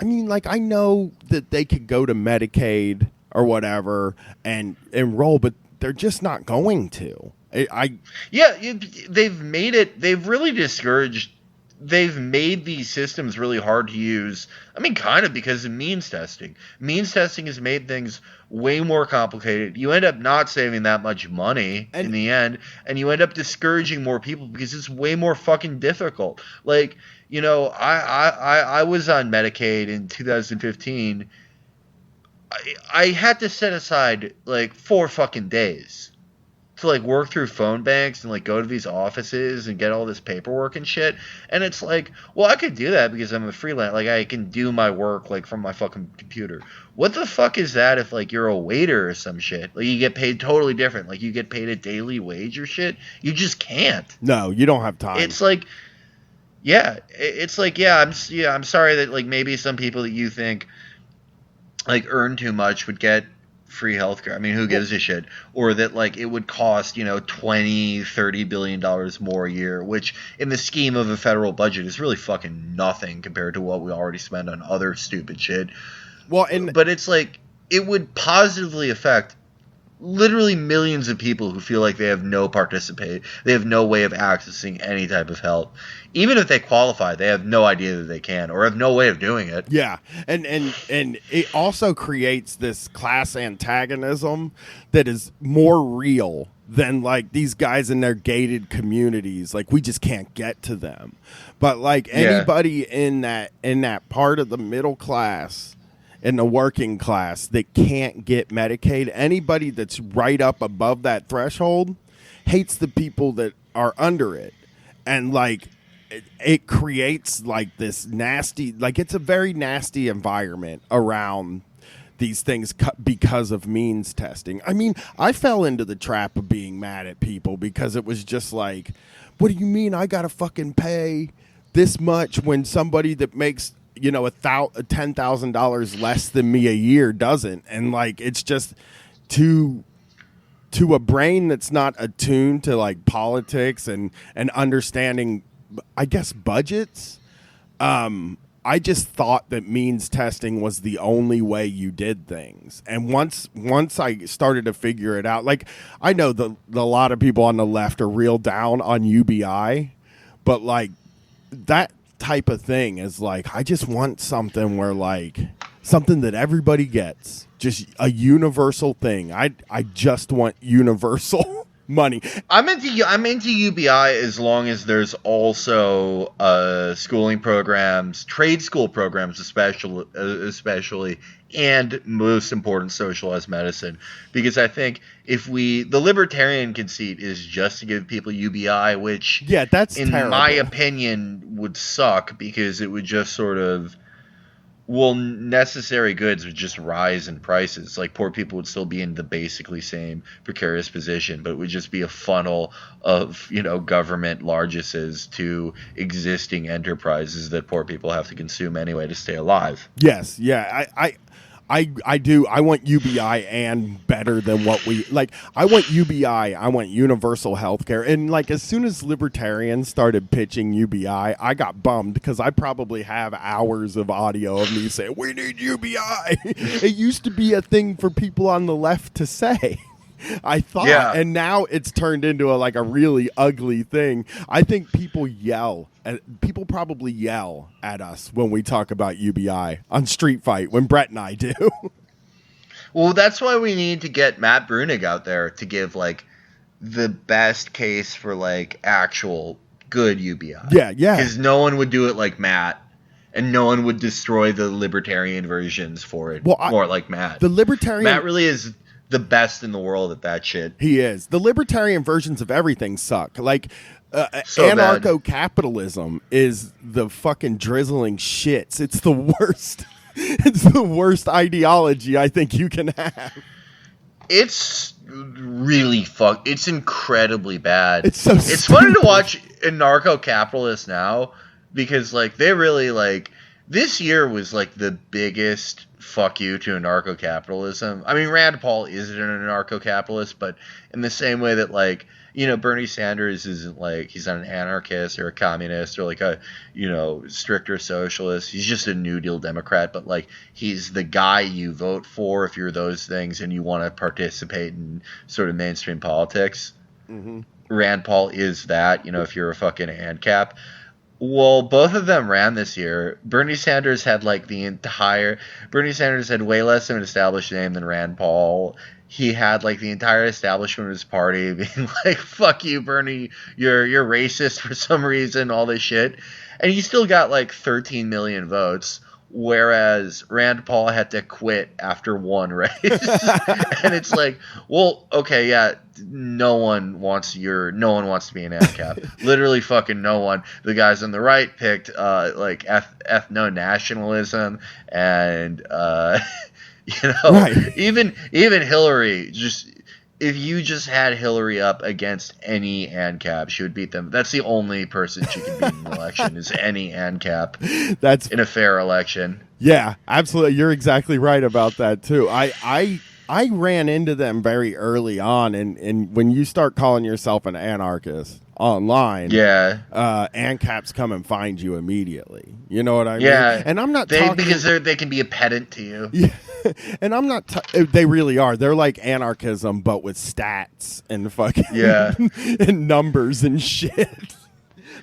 I mean, like, I know that they could go to Medicaid or whatever and enroll, but they're just not going to. They've made it. They've really discouraged. They've made these systems really hard to use. I mean, kind of because of means testing. Means testing has made things way more complicated. You end up not saving that much money in the end, and you end up discouraging more people because it's way more fucking difficult. Like, you know, I was on Medicaid in 2015. I had to set aside like 4 fucking days to like work through phone banks and like go to these offices and get all this paperwork and shit. And it's like, well, I could do that because I'm a freelance. Like, I can do my work like from my fucking computer. What the fuck is that if like you're a waiter or some shit? Like, you get paid totally different. Like, you get paid a daily wage or shit. You just can't. No, you don't have time. It's like, I'm sorry that like maybe some people that you think like earn too much would get free healthcare. I mean, who gives a shit? Or that like it would cost, you know, $20-30 billion more a year, which in the scheme of a federal budget is really fucking nothing compared to what we already spend on other stupid shit. But it's like it would positively affect literally millions of people who feel like they have no way of accessing any type of help. Even if they qualify, they have no idea that they can, or have no way of doing it. Yeah, and it also creates this class antagonism that is more real than like these guys in their gated communities. Like, we just can't get to them. But like anybody in that part of the middle class, in the working class, that can't get Medicaid, anybody that's right up above that threshold hates the people that are under it. And like it creates like this nasty, like it's a very nasty environment around these things because of means testing. I mean, I fell into the trap of being mad at people because it was just like, what do you mean I gotta fucking pay this much when somebody that makes, you know, $10,000 less than me a year doesn't? And like, it's just to a brain that's not attuned to like politics and understanding, I guess, budgets. I just thought that means testing was the only way you did things. And once I started to figure it out, like, I know a lot of people on the left are real down on UBI, but like that type of thing is like, I just want something where like something that everybody gets, just a universal thing. I just want universal money. I'm into UBI as long as there's also schooling programs, trade school programs especially, and most important, socialized medicine. Because I think the libertarian conceit is just to give people UBI, which that's in terrible. my opinion would suck, because it would just sort of, necessary goods would just rise in prices. Like, poor people would still be in the basically same precarious position, but it would just be a funnel of, you know, government largesses to existing enterprises that poor people have to consume anyway to stay alive. Yes, yeah, I do. I want UBI and better than what we like. I want UBI. I want universal health care. And like, as soon as libertarians started pitching UBI, I got bummed, because I probably have hours of audio of me saying, we need UBI. It used to be a thing for people on the left to say. I thought, and now it's turned into a really ugly thing. I think people probably yell at us when we talk about UBI on Street Fight, when Brett and I do. Well, that's why we need to get Matt Brunig out there to give like the best case for like actual good UBI. Yeah. Because no one would do it like Matt. And no one would destroy the libertarian versions for it more like Matt. Matt really is the best in the world at that shit. He is. The libertarian versions of everything suck. Like, anarcho-capitalism is the fucking drizzling shits. It's the worst. It's the worst ideology I think you can have. It's really it's incredibly bad. It's so It's funny to watch anarcho-capitalists now, because like they really like, this year was like the biggest fuck you to anarcho-capitalism. I mean, Rand Paul isn't an anarcho-capitalist, but in the same way that, like, you know, Bernie Sanders isn't like, he's not an anarchist or a communist or like a, you know, stricter socialist. He's just a New Deal Democrat, but like, he's the guy you vote for if you're those things and you want to participate in sort of mainstream politics. Mm-hmm. Rand Paul is that, you know, if you're a fucking ANCAP. Well, both of them ran this year. Bernie Sanders had way less of an established name than Rand Paul. He had like the entire establishment of his party being like, fuck you, Bernie, you're racist for some reason, all this shit. And he still got like 13 million votes, whereas Rand Paul had to quit after one race. And it's like, well, okay, yeah, no one wants to be an ANCAP. Literally fucking no one. The guys on the right picked like ethno-nationalism and you know, right. even Hillary, just if you just had Hillary up against any ANCAP, she would beat them. That's the only person she can beat in an election, is any ANCAP. That's in a fair election. Yeah, absolutely. You're exactly right about that too. I I ran into them very early on, and when you start calling yourself an anarchist online, ANCAPs come and find you immediately. You know what I mean? And I'm not talking because they can be a pedant to you. Yeah, and I'm not. They really are. They're like anarchism, but with stats and fucking and numbers and shit.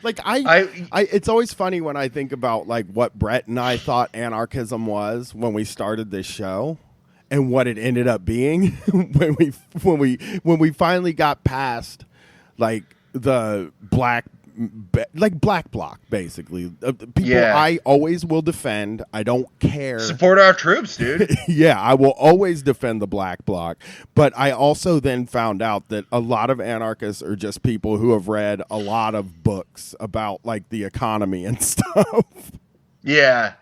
Like it's always funny when I think about like what Brett and I thought anarchism was when we started this show, and what it ended up being when we finally got past like the black bloc, basically. People I always will defend. I don't care. Support our troops, dude. Yeah, I will always defend the black bloc. But I also then found out that a lot of anarchists are just people who have read a lot of books about like the economy and stuff. Yeah.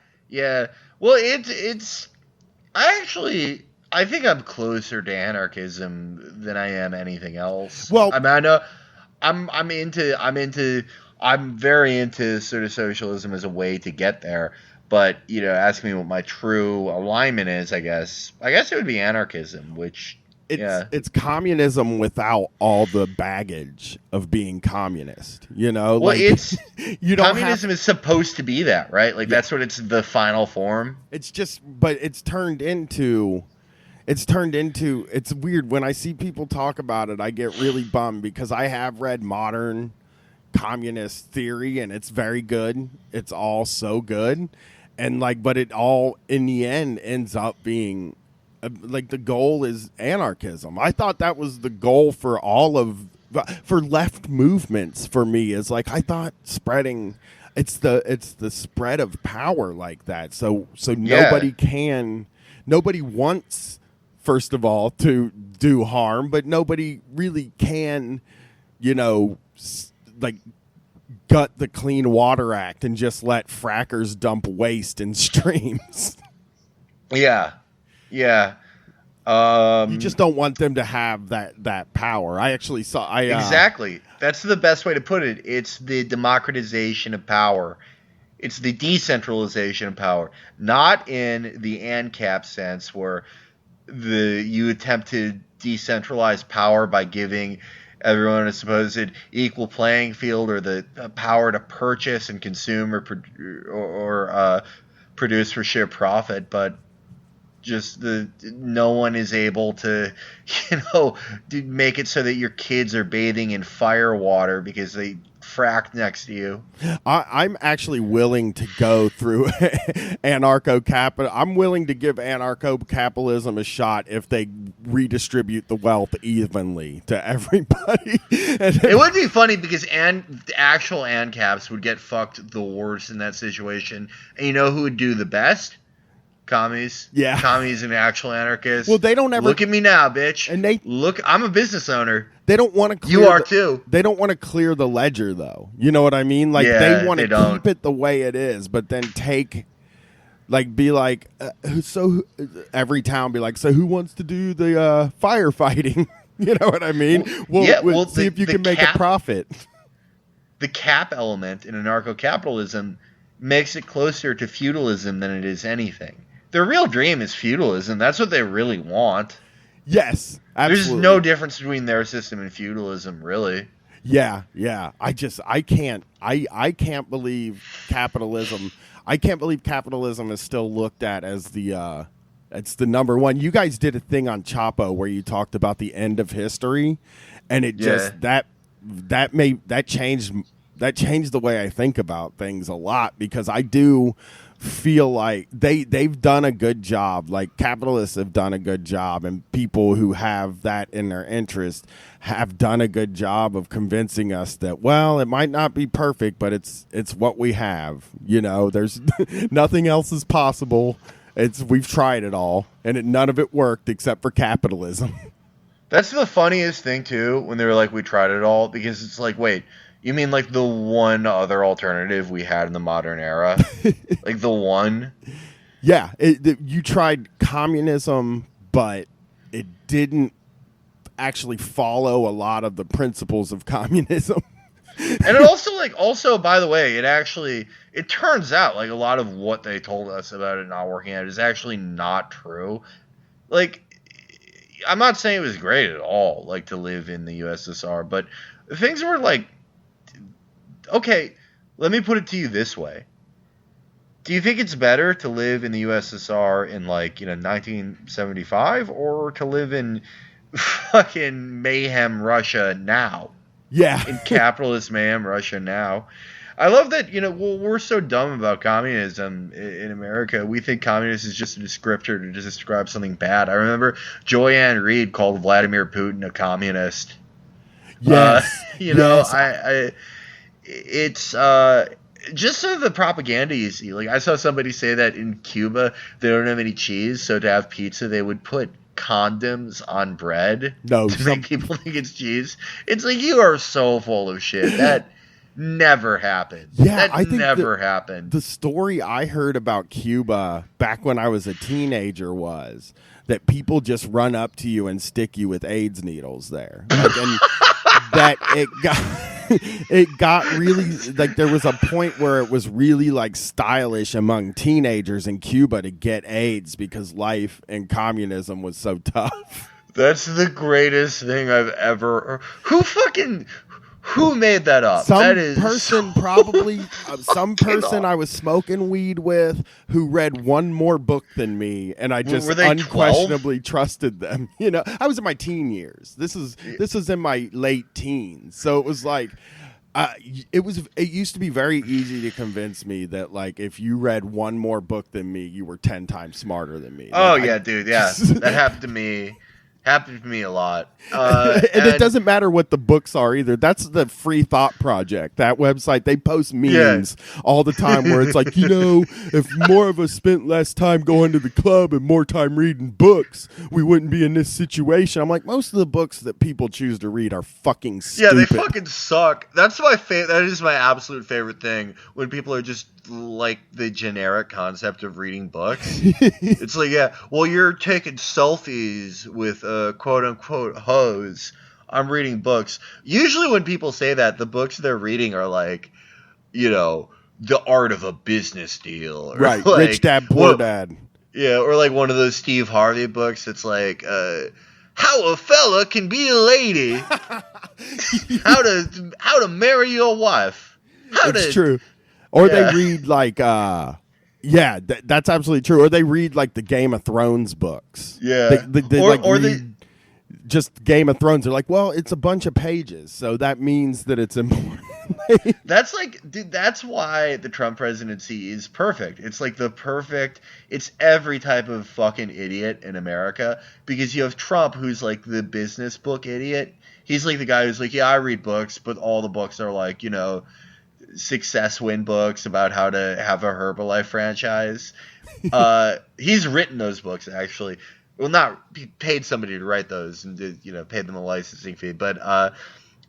Well, it's I think I'm closer to anarchism than I am anything else. Well, I mean, I know I'm very into sort of socialism as a way to get there. But, ask me what my true alignment is, I guess it would be anarchism, which it's communism without all the baggage of being communist, Well, like, communism is supposed to be that, right? Like that's what it's the final form. It's just, but it's turned into, it's weird. When I see people talk about it, I get really bummed because I have read modern communist theory and it's very good. It's all so good. And but it all in the end ends up being the goal is anarchism. I thought that was the goal for for left movements for me is I thought spreading, it's the spread of power like that. So nobody wants, first of all, to do harm, but nobody really can, gut the Clean Water Act and just let frackers dump waste in streams. Yeah. You just don't want them to have that power. I actually saw. Exactly. That's the best way to put it. It's the democratization of power. It's the decentralization of power, not in the ANCAP sense where you attempt to decentralize power by giving everyone a supposed equal playing field or the power to purchase and consume or produce for sheer profit, but just no one is able to, make it so that your kids are bathing in fire water because they fracked next to you. I'm actually willing to go through anarcho-capital. I'm willing to give anarcho-capitalism a shot if they redistribute the wealth evenly to everybody. It would be funny because the actual ANCAPs would get fucked the worst in that situation. And you know who would do the best? Commies. Yeah. Commies and actual anarchists. Well, they don't ever look at me now, bitch. And I'm a business owner. They don't want to clear You are too. They don't want to clear the ledger though. You know what I mean? They want to keep it the way it is, but then so every town be like, so who wants to do the firefighting? You know what I mean? We'll see if you can make a profit. The cap element in anarcho-capitalism makes it closer to feudalism than it is anything. Their real dream is feudalism. That's what they really want. Yes, absolutely. There's no difference between their system and feudalism, really. Yeah. I can't believe capitalism. I can't believe capitalism is still looked at as it's the number one. You guys did a thing on Chapo where you talked about the end of history, and it just that changed the way I think about things a lot, because I do feel like they've done a good job. Like capitalists have done a good job, and people who have that in their interest have done a good job of convincing us that, well, it might not be perfect, but it's what we have. There's nothing else is possible. We've tried it all, and none of it worked except for capitalism. That's the funniest thing too, when they were like, we tried it all, because it's like, wait, you mean like the one other alternative we had in the modern era? Like the one? Yeah. You tried communism, but it didn't actually follow a lot of the principles of communism. And it also, by the way, it turns out like a lot of what they told us about it not working out is actually not true. Like, I'm not saying it was great at all, like, to live in the USSR, but things were like, okay, let me put it to you this way. Do you think it's better to live in the USSR in, like, 1975, or to live in fucking mayhem Russia now? Yeah. In capitalist mayhem Russia now. I love that, we're so dumb about communism in America. We think communist is just a descriptor to just describe something bad. I remember Joanne Reed called Vladimir Putin a communist. Yes. It's just so the propaganda you see. Like, I saw somebody say that in Cuba they don't have any cheese, so to have pizza they would put condoms on bread to make people think it's cheese. It's like, you are so full of shit. That never happened. Yeah, I think never happened. The story I heard about Cuba back when I was a teenager was that people just run up to you and stick you with AIDS needles there. Like, and that it got really, like, there was a point where it was really, like, stylish among teenagers in Cuba to get AIDS because life in communism was so tough. That's the greatest thing I've ever. Who made that up? Some that is person probably some person I was smoking weed with who read one more book than me, and I just unquestionably 12? trusted them. I was in my teen years. This was in my late teens, so it was like it used to be very easy to convince me that, like, if you read one more book than me, you were 10 times smarter than me. Oh, yeah, dude, yeah. That happened to me. Happened to me a lot. And it doesn't matter what the books are either. That's the Free Thought Project. That website, they post memes all the time where it's like, if more of us spent less time going to the club and more time reading books, we wouldn't be in this situation. I'm like, most of the books that people choose to read are fucking stupid. Yeah, they fucking suck. That's that is my absolute favorite thing, when people are just like the generic concept of reading books. It's like, yeah, well, you're taking selfies with a quote-unquote hose. I'm reading books. Usually when people say that, the books they're reading are like, The Art of a Business Deal. Or right, like, Rich Dad, Poor Dad. Yeah, or like one of those Steve Harvey books that's like, how a fella can be a lady. How to marry your wife. It's true. Or they read, like, that's absolutely true. Or they read, like, the Game of Thrones books. Yeah. They read just Game of Thrones. They're like, well, it's a bunch of pages, so that means that it's important. That's like, dude, that's why the Trump presidency is perfect. It's like it's every type of fucking idiot in America, because you have Trump, who's like the business book idiot. He's like the guy who's like, yeah, I read books, but all the books are like, success win books about how to have a Herbalife franchise. He's written those books, actually. Well, he paid somebody to write those and paid them a licensing fee. But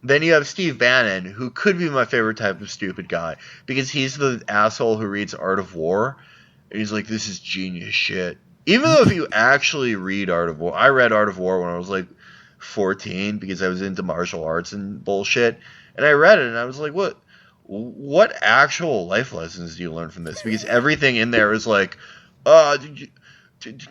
then you have Steve Bannon, who could be my favorite type of stupid guy, because he's the asshole who reads Art of War, and he's like, this is genius shit. Even though if you actually read Art of War, I read Art of War when I was like 14 because I was into martial arts and bullshit, and I read it and I was like, what actual life lessons do you learn from this? Because everything in there is like,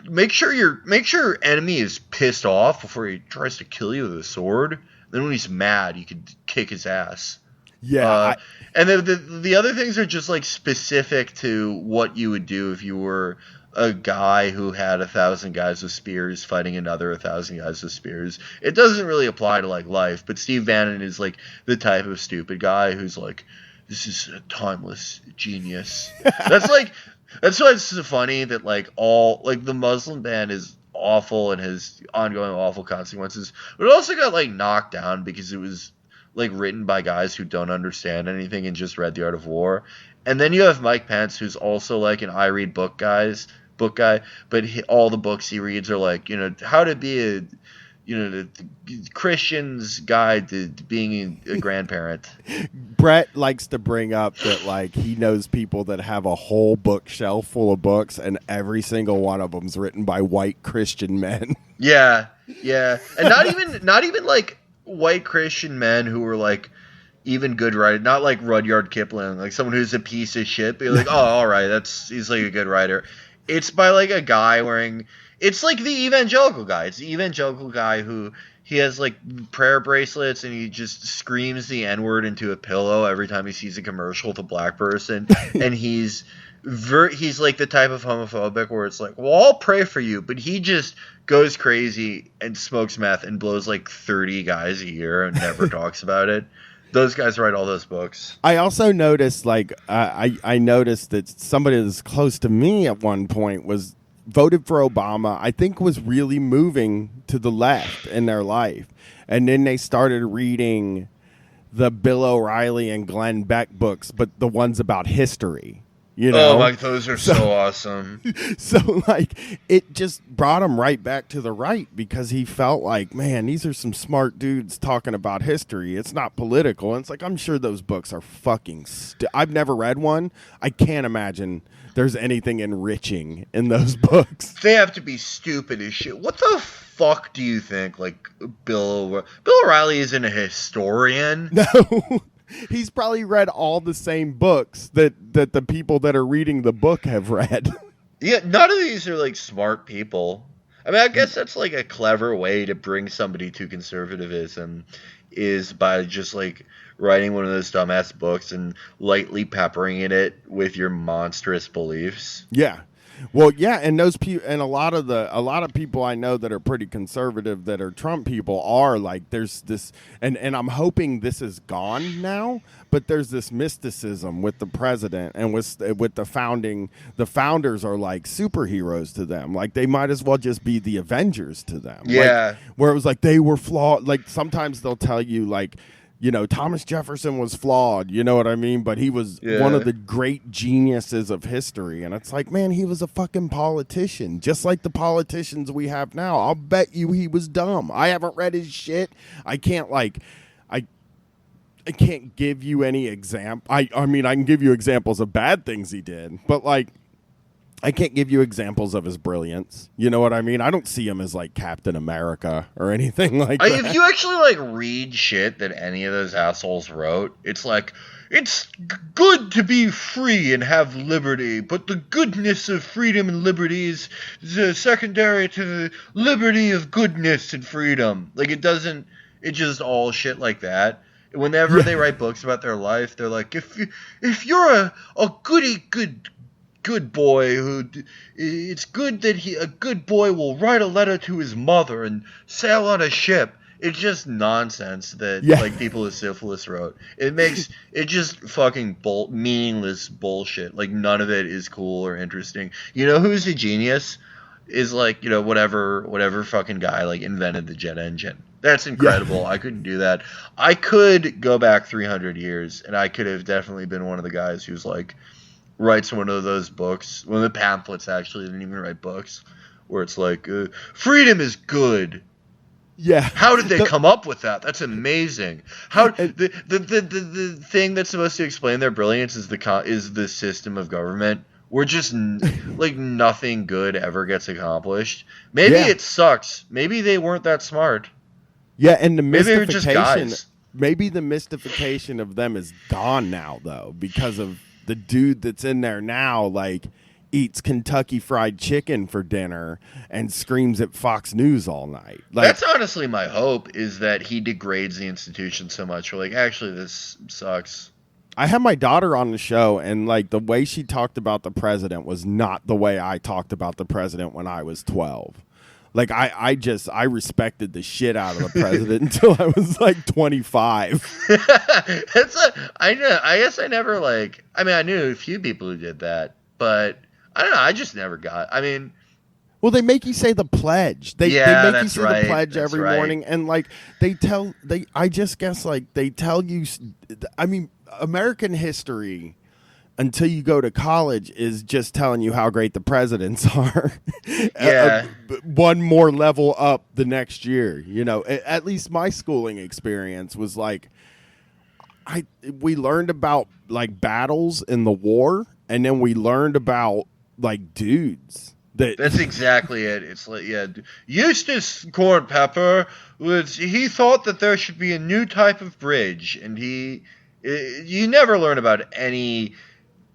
make sure your enemy is pissed off before he tries to kill you with a sword. Then when he's mad, you can kick his ass. Yeah. And then the other things are just like specific to what you would do if you were a guy who had 1,000 guys with spears fighting another 1,000 guys with spears. It doesn't really apply to like life, but Steve Bannon is like the type of stupid guy who's like, this is a timeless genius. That's why it's so funny that like the Muslim ban is awful and has ongoing awful consequences, but it also got like knocked down because it was like written by guys who don't understand anything and just read The Art of War. And then you have Mike Pence, who's also like an I read book guy, but all the books he reads are like, how to be a the Christian's guide to being a grandparent. Brett likes to bring up that like he knows people that have a whole bookshelf full of books, and every single one of them's written by white Christian men. Yeah, and not even like white Christian men who were like even good writer, not like Rudyard Kipling, like someone who's a piece of shit. But you're like, oh, all right, he's like a good writer. It's by like a guy wearing. It's like the evangelical guy. It's the evangelical guy who he has like prayer bracelets and he just screams the N-word into a pillow every time he sees a commercial with a black person. And he's like the type of homophobic where it's like, well, I'll pray for you, but he just goes crazy and smokes meth and blows like 30 guys a year and never talks about it. Those guys write all those books. I also noticed, like, I noticed that somebody that's close to me at one point was voted for Obama, I think was really moving to the left in their life. And then they started reading the Bill O'Reilly and Glenn Beck books, but the ones about history. You know? Oh, like those are so awesome. So, like, it just brought him right back to the right because he felt like, man, these are some smart dudes talking about history. It's not political. And it's like, I'm sure those books are fucking I've never read one. I can't imagine there's anything enriching in those books. They have to be stupid as shit. What the fuck do you think? Like, Bill O'Reilly isn't a historian. No. He's probably read all the same books that the people that are reading the book have read. Yeah, none of these are like smart people. I mean, I guess that's like a clever way to bring somebody to conservatism is by just like writing one of those dumbass books and lightly peppering it with your monstrous beliefs. Yeah. Well, yeah, and those people, and a lot of people I know that are pretty conservative, that are Trump people, are like, there's this, and I'm hoping this is gone now, but there's this mysticism with the president and with the founders are like superheroes to them, like they might as well just be the Avengers to them. Yeah, like, where it was like they were flawed. Like sometimes they'll tell you like, you know, Thomas Jefferson was flawed, you know what I mean? But he was one of the great geniuses of history. And it's like, man, he was a fucking politician, just like the politicians we have now. I'll bet you he was dumb. I haven't read his shit. I can't I can't give you any example. I mean, I can give you examples of bad things he did, but like, I can't give you examples of his brilliance. You know what I mean? I don't see him as like Captain America or anything like that. If you actually like read shit that any of those assholes wrote, it's like, it's good to be free and have liberty, but the goodness of freedom and liberty is secondary to the liberty of goodness and freedom. Like it's just all shit like that. Whenever they write books about their life, they're like, if you're a good boy it's good that a good boy will write a letter to his mother and sail on a ship. It's just nonsense that like people with syphilis wrote. It just fucking meaningless bullshit. Like none of it is cool or interesting. You know who's a genius? Is like, you know, whatever fucking guy like invented the jet engine. That's incredible. Yeah. I couldn't do that. I could go back 300 years and I could have definitely been one of the guys who's like writes one of those books, one of the pamphlets actually, didn't even write books, where it's like, freedom is good. Yeah. How did they come up with that? That's amazing. How the thing that's supposed to explain their brilliance is the system of government where just like nothing good ever gets accomplished. Maybe it sucks. Maybe they weren't that smart. Yeah, and the maybe they're just guys. Maybe the mystification of them is gone now though, because of the dude that's in there now, like, eats Kentucky Fried Chicken for dinner and screams at Fox News all night. Like, that's honestly my hope, is that he degrades the institution so much. We're like, actually, this sucks. I had my daughter on the show, and, like, the way she talked about the president was not the way I talked about the president when I was 12. Like, I respected the shit out of the president until I was, like, 25. I guess I never, like, I mean, I knew a few people who did that, but I don't know, I just never got, I mean. Well, they make you say the pledge. They make you say the pledge every morning, and, like, I just guess, like, they tell you, I mean, American history, until you go to college, is just telling you how great the presidents are. Yeah. One more level up the next year. You know, at least my schooling experience was like, we learned about like battles in the war, and then we learned about like dudes. That's exactly it. It's like, Eustace Culpeper he thought that there should be a new type of bridge, and you never learn about any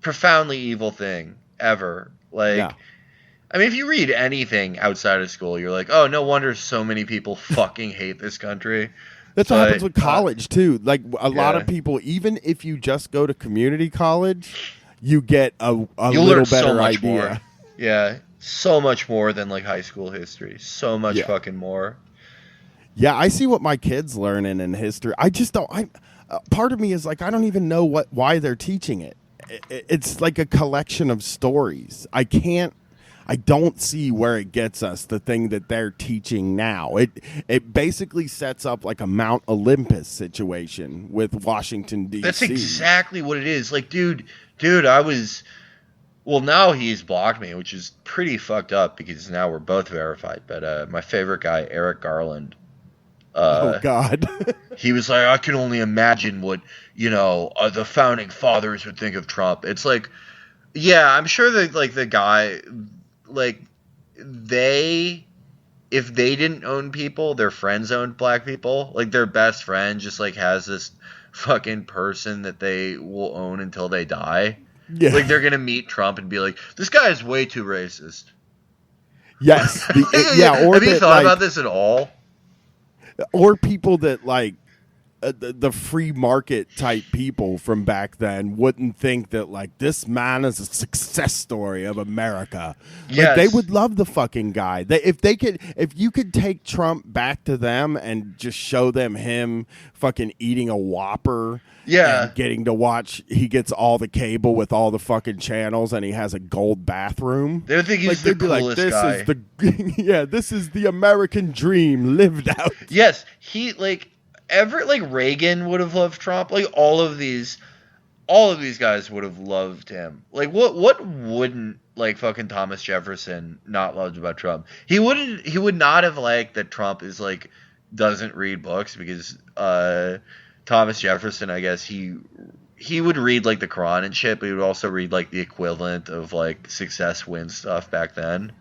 profoundly evil thing ever. Like, I mean, if you read anything outside of school, you're like, oh, no wonder so many people fucking hate this country. That's what happens with college too. Like a lot yeah. of people, even if you just go to community college, you get a You'll little learn better so much idea. more. Yeah, so much more than like high school history. So much fucking more. Yeah, I see what my kids learning in history. I just don't. Part of me is like, I don't even know why they're teaching it. It's like a collection of stories. I don't see where it gets us, the thing that they're teaching now. It basically sets up like a Mount Olympus situation with Washington, D.C. That's exactly what it is. Like, dude, I was... Well, now he's blocked me, which is pretty fucked up because now we're both verified. But my favorite guy, Eric Garland... oh, God. He was like, I can only imagine what, the founding fathers would think of Trump. It's like, yeah, I'm sure that, like, the guy... Like, if they didn't own people, their friends owned black people. Like, their best friend just, like, has this fucking person that they will own until they die. Yeah. Like, they're gonna meet Trump and be like, this guy is way too racist. Yes. Yeah. Or have you thought about this at all? Or people that, like, the free market type people from back then wouldn't think that, like, this man is a success story of America. Yes. Like, they would love the fucking guy. If you could take Trump back to them and just show them him fucking eating a Whopper. Yeah. And getting to watch, he gets all the cable with all the fucking channels, and he has a gold bathroom. They would think he's the coolest guy. This is the American dream lived out. Yes, he Reagan would have loved Trump. Like all of these guys would have loved him. Like what wouldn't like fucking Thomas Jefferson not loved about Trump? He would not have liked that Trump is like doesn't read books because Thomas Jefferson, I guess he would read like the Quran and shit, but he would also read like the equivalent of like success wins stuff back then.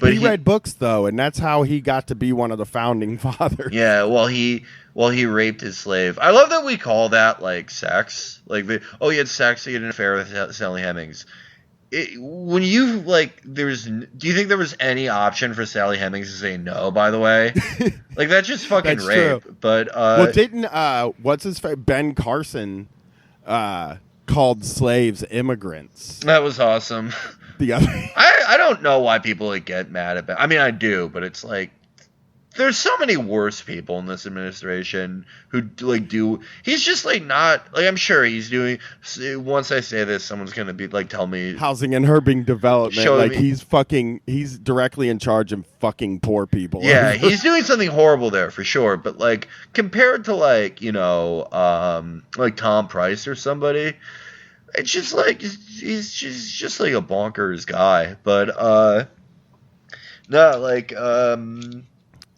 But he read books though, and that's how he got to be one of the founding fathers. Yeah, well he raped his slave. I love that we call that like sex. Like he had sex, he had an affair with Sally Hemings. Do you think there was any option for Sally Hemings to say no, by the way? Like that's just fucking rape. True. But didn't what's his face? Ben Carson called slaves immigrants. That was awesome. The other I don't know why people like get mad about. I mean, I do, but it's like there's so many worse people in this administration who like do. He's just like not like I'm sure he's doing. Once I say this, someone's gonna be like, tell me housing and urban development. Like he's directly in charge of fucking poor people. Yeah, he's doing something horrible there for sure. But like compared to like like Tom Price or somebody, it's just like he's just like a bonkers guy. But no, like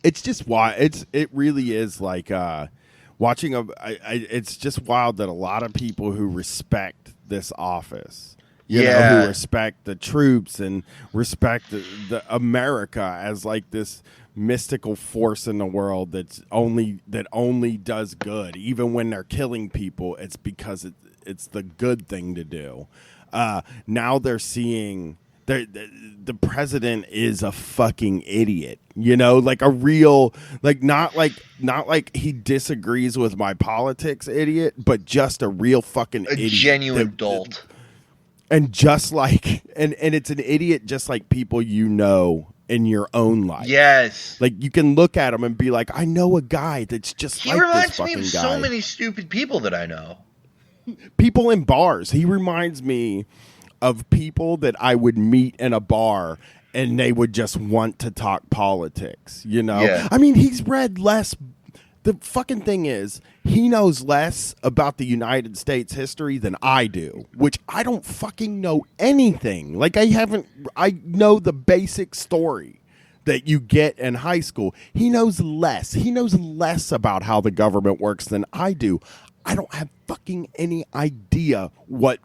it's just why it really is like watching it's just wild that a lot of people who respect this office, you know, who respect the troops and respect the America as like this mystical force in the world that only does good, even when they're killing people, it's because it's the good thing to do. Now they're seeing. The president is a fucking idiot, you know, like a real, like not like he disagrees with my politics idiot, but just a real fucking idiot. Genuine dolt. And just like, and it's an idiot just like people you know in your own life. Yes. Like you can look at him and be like, I know a guy that's just like this fucking guy. He reminds me of so many stupid people that I know. People in bars. He reminds me of people that I would meet in a bar and they would just want to talk politics, you know? Yeah. I mean, he's read less. The fucking thing is, he knows less about the United States history than I do, which I don't fucking know anything. Like, I know the basic story that you get in high school. He knows less. He knows less about how the government works than I do. I don't have fucking any idea what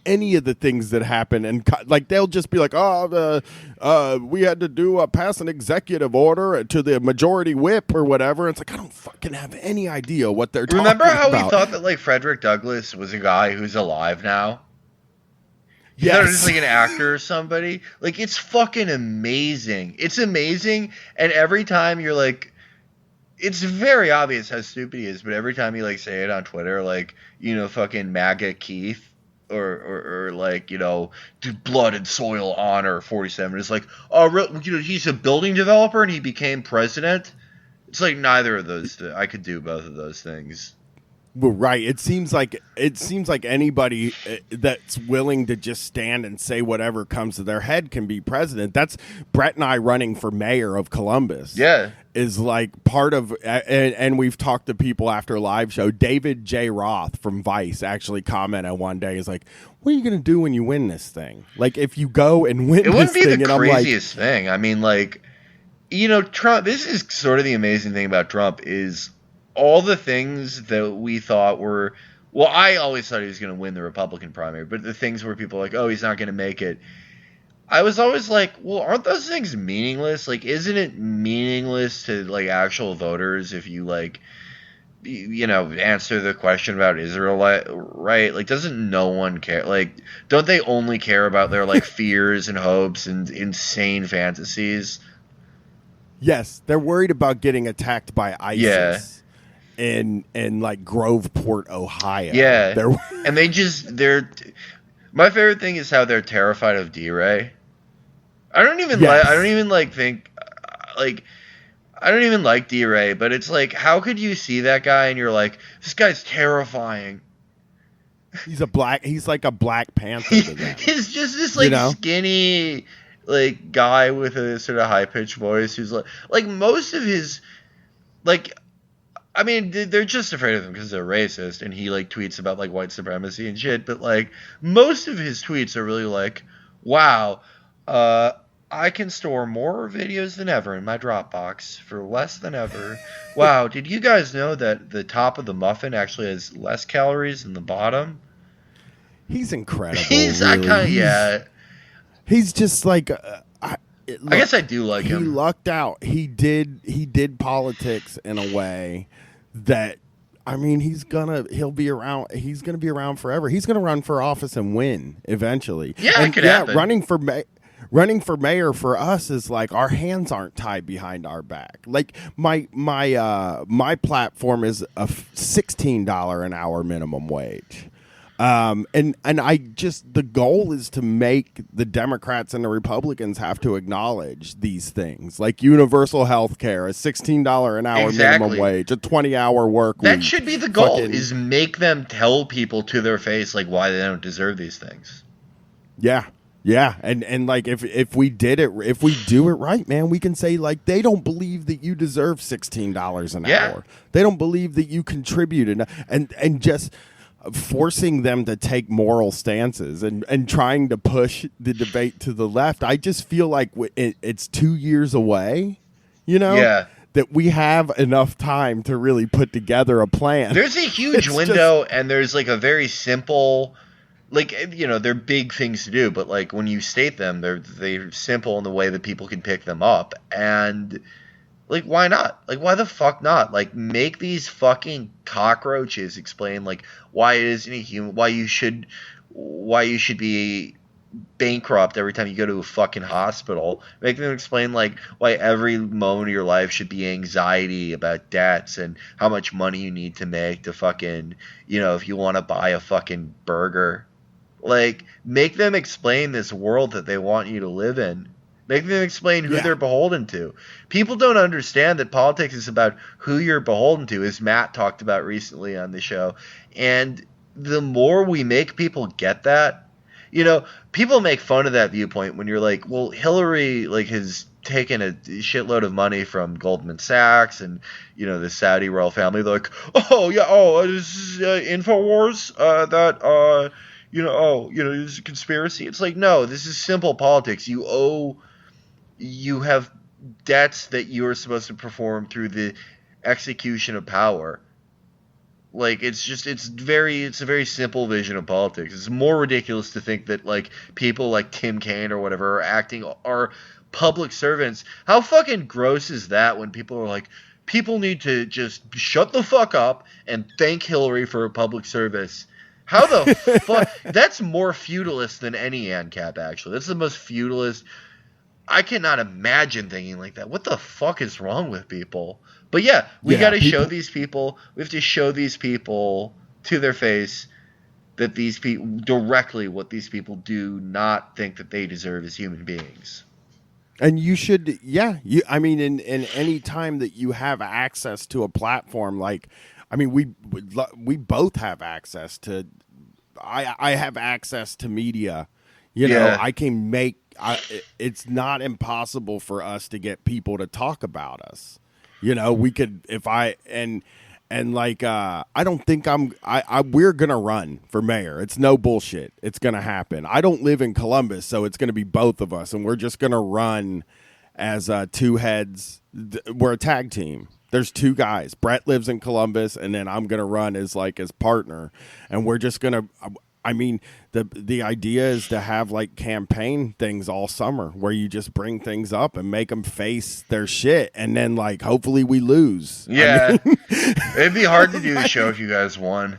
any of the things that happen, and like they'll just be like, we had to pass an executive order to the majority whip or whatever. It's like I don't fucking have any idea what they're talking about. Remember how we thought that like Frederick Douglass was a guy who's alive now? You thought it was Yes. just like an actor or somebody? Like, it's fucking amazing. It's amazing, and every time you're like, it's very obvious how stupid he is, but every time you like say it on Twitter, like, fucking MAGA Keith, or like, blood and soil honor 47, it's like, oh, he's a building developer and he became president. It's like neither of those. I could do both of those things. Well, right. It seems like anybody that's willing to just stand and say whatever comes to their head can be president. That's Brett and I running for mayor of Columbus. Yeah. Is like part of, and we've talked to people after a live show. David J. Roth from Vice actually commented one day, is like, what are you going to do when you win this thing? Like, if you go and win it this thing, wouldn't be the like, craziest thing. I mean, like, Trump, this is sort of the amazing thing about Trump is all the things that we thought were, well, I always thought he was going to win the Republican primary, but the things where people were like, oh, he's not going to make it. I was always like, well, aren't those things meaningless? Like, isn't it meaningless to, like, actual voters if you, like, answer the question about Israel, right? Like, doesn't no one care? Like, don't they only care about their, like, fears and hopes and insane fantasies? Yes, they're worried about getting attacked by ISIS. In like Groveport, Ohio. Yeah. And they're my favorite thing is how they're terrified of D-Ray. I don't even like D-Ray, but it's like, how could you see that guy and you're like, this guy's terrifying. He's like a Black Panther to them. He's just this like skinny like guy with a sort of high pitched voice who's like most of his, like, I mean, they're just afraid of him because they're racist, and he like tweets about like white supremacy and shit. But like most of his tweets are really like, "Wow, I can store more videos than ever in my Dropbox for less than ever. Wow, did you guys know that the top of the muffin actually has less calories than the bottom?" He's incredible. He's just like. I guess I do like him. He lucked out. He did politics in a way that, I mean, he'll be around. He's going to be around forever. He's going to run for office and win eventually. Yeah, it could happen. Running for mayor for us is like our hands aren't tied behind our back. Like my platform is a $16 an hour minimum wage. And I just, the goal is to make the Democrats and the Republicans have to acknowledge these things, like universal health care, a $16 an hour minimum wage, a 20-hour work week. That should be the goal, is make them tell people to their face, like, why they don't deserve these things. Yeah. Yeah. And like, if we do it right, man, we can say, like, they don't believe that you deserve $16 an hour. They don't believe that you contributed, and just forcing them to take moral stances and trying to push the debate to the left. I just feel like it's 2 years away, that we have enough time to really put together a plan. There's a huge window, and there's like a very simple, like, they're big things to do, but like when you state them, they're simple in the way that people can pick them up. And like, why not? Like, why the fuck not? Like, make these fucking cockroaches explain, like, why it isn't a human, why you should be bankrupt every time you go to a fucking hospital. Make them explain, like, why every moment of your life should be anxiety about debts and how much money you need to make to fucking, if you want to buy a fucking burger. Like, make them explain this world that they want you to live in. Make them explain who they're beholden to. People don't understand that politics is about who you're beholden to, as Matt talked about recently on the show. And the more we make people get that, people make fun of that viewpoint when you're like, well, Hillary like has taken a shitload of money from Goldman Sachs and, the Saudi royal family. They're like, this is InfoWars, this is a conspiracy. It's like, no, this is simple politics. You have debts that you are supposed to perform through the execution of power. Like, it's a very simple vision of politics. It's more ridiculous to think that, like, people like Tim Kaine or whatever are public servants. How fucking gross is that when people are like, people need to just shut the fuck up and thank Hillary for her public service? How the fuck? That's more feudalist than any ANCAP, actually. That's the most feudalist. I cannot imagine thinking like that. What the fuck is wrong with people? But yeah, we got to show these people. We have to show these people to their face that these people directly what these people do not think that they deserve as human beings. And you should, I mean, in any time that you have access to a platform, like, I mean, we both have access to. I have access to media. You know, I can make. It's not impossible for us to get people to talk about us. You know, we could I don't think we're gonna run for mayor. It's no bullshit. It's gonna happen. I don't live in Columbus, so it's gonna be both of us, and we're just gonna run as two heads. We're a tag team. There's two guys. Brett lives in Columbus, and then I'm gonna run as his partner, and we're just gonna. I mean, the idea is to have campaign things all summer where you just bring things up and make them face their shit, and then hopefully we lose. Yeah, I mean, it'd be hard to do the show if you guys won.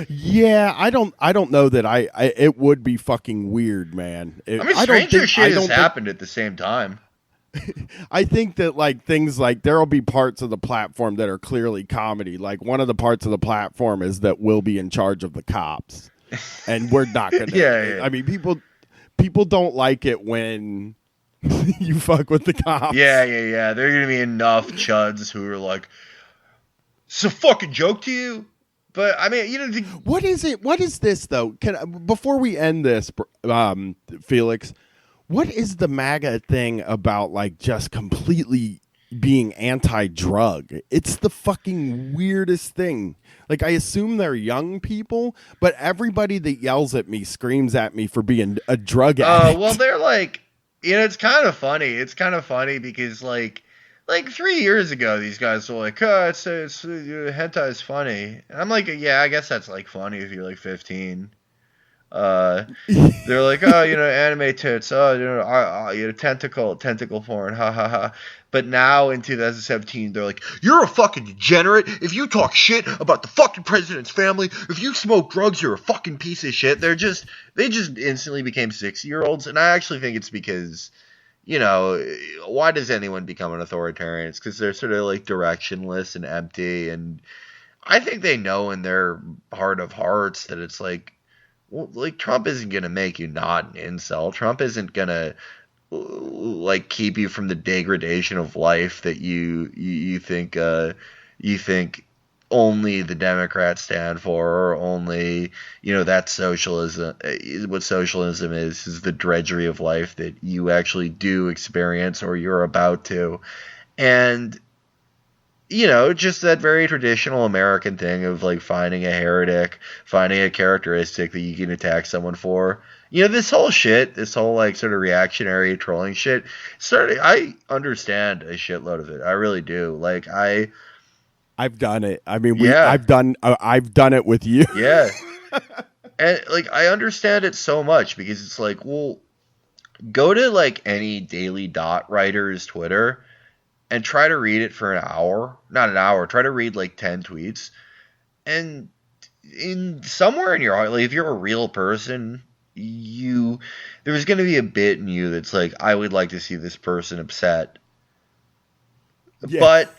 Yeah, I don't know that it would be fucking weird, man. Stranger shit has happened at the same time. I think that things there'll be parts of the platform that are clearly comedy. One of the parts of the platform is that we'll be in charge of the cops, and we're not gonna. Yeah. I mean, people don't like it when you fuck with the cops. Yeah. There are gonna be enough chuds who are like, "It's a fucking joke to you." But I mean, what is it? What is this though? Before we end this, Felix. What is the MAGA thing about just completely being anti-drug? It's the fucking weirdest thing. I assume they're young people, but everybody that yells at me screams at me for being a drug addict. Well, they're it's kind of funny. It's kind of funny because 3 years ago, these guys were like, "Oh, it's hentai is funny," and I'm like, "Yeah, I guess that's funny if you're 15." They're like, "Oh, anime tits, tentacle porn, ha ha ha." But now in 2017, they're like, "You're a fucking degenerate if you talk shit about the fucking president's family. If you smoke drugs, you're a fucking piece of shit." They just instantly became 60-year-olds, and I actually think it's because, why does anyone become an authoritarian? It's because they're sort of directionless and empty, and I think they know in their heart of hearts that it's Trump isn't going to make you not an incel. Trump isn't going to keep you from the degradation of life that you think only the Democrats stand for, or only that's socialism. What socialism is the drudgery of life that you actually do experience or you're about to. And just that very traditional American thing of finding a heretic, finding a characteristic that you can attack someone for. This whole shit, this whole sort of reactionary trolling shit started. I understand a shitload of it. I really do. I've done it. I mean, I've done it with you. Yeah. And I understand it so much because it's well, go to any Daily Dot writer's Twitter and try to read it for an hour. Not an hour. Try to read 10 tweets. And in somewhere in your heart, if you're a real person, there's going to be a bit in you that's I would like to see this person upset. Yeah. But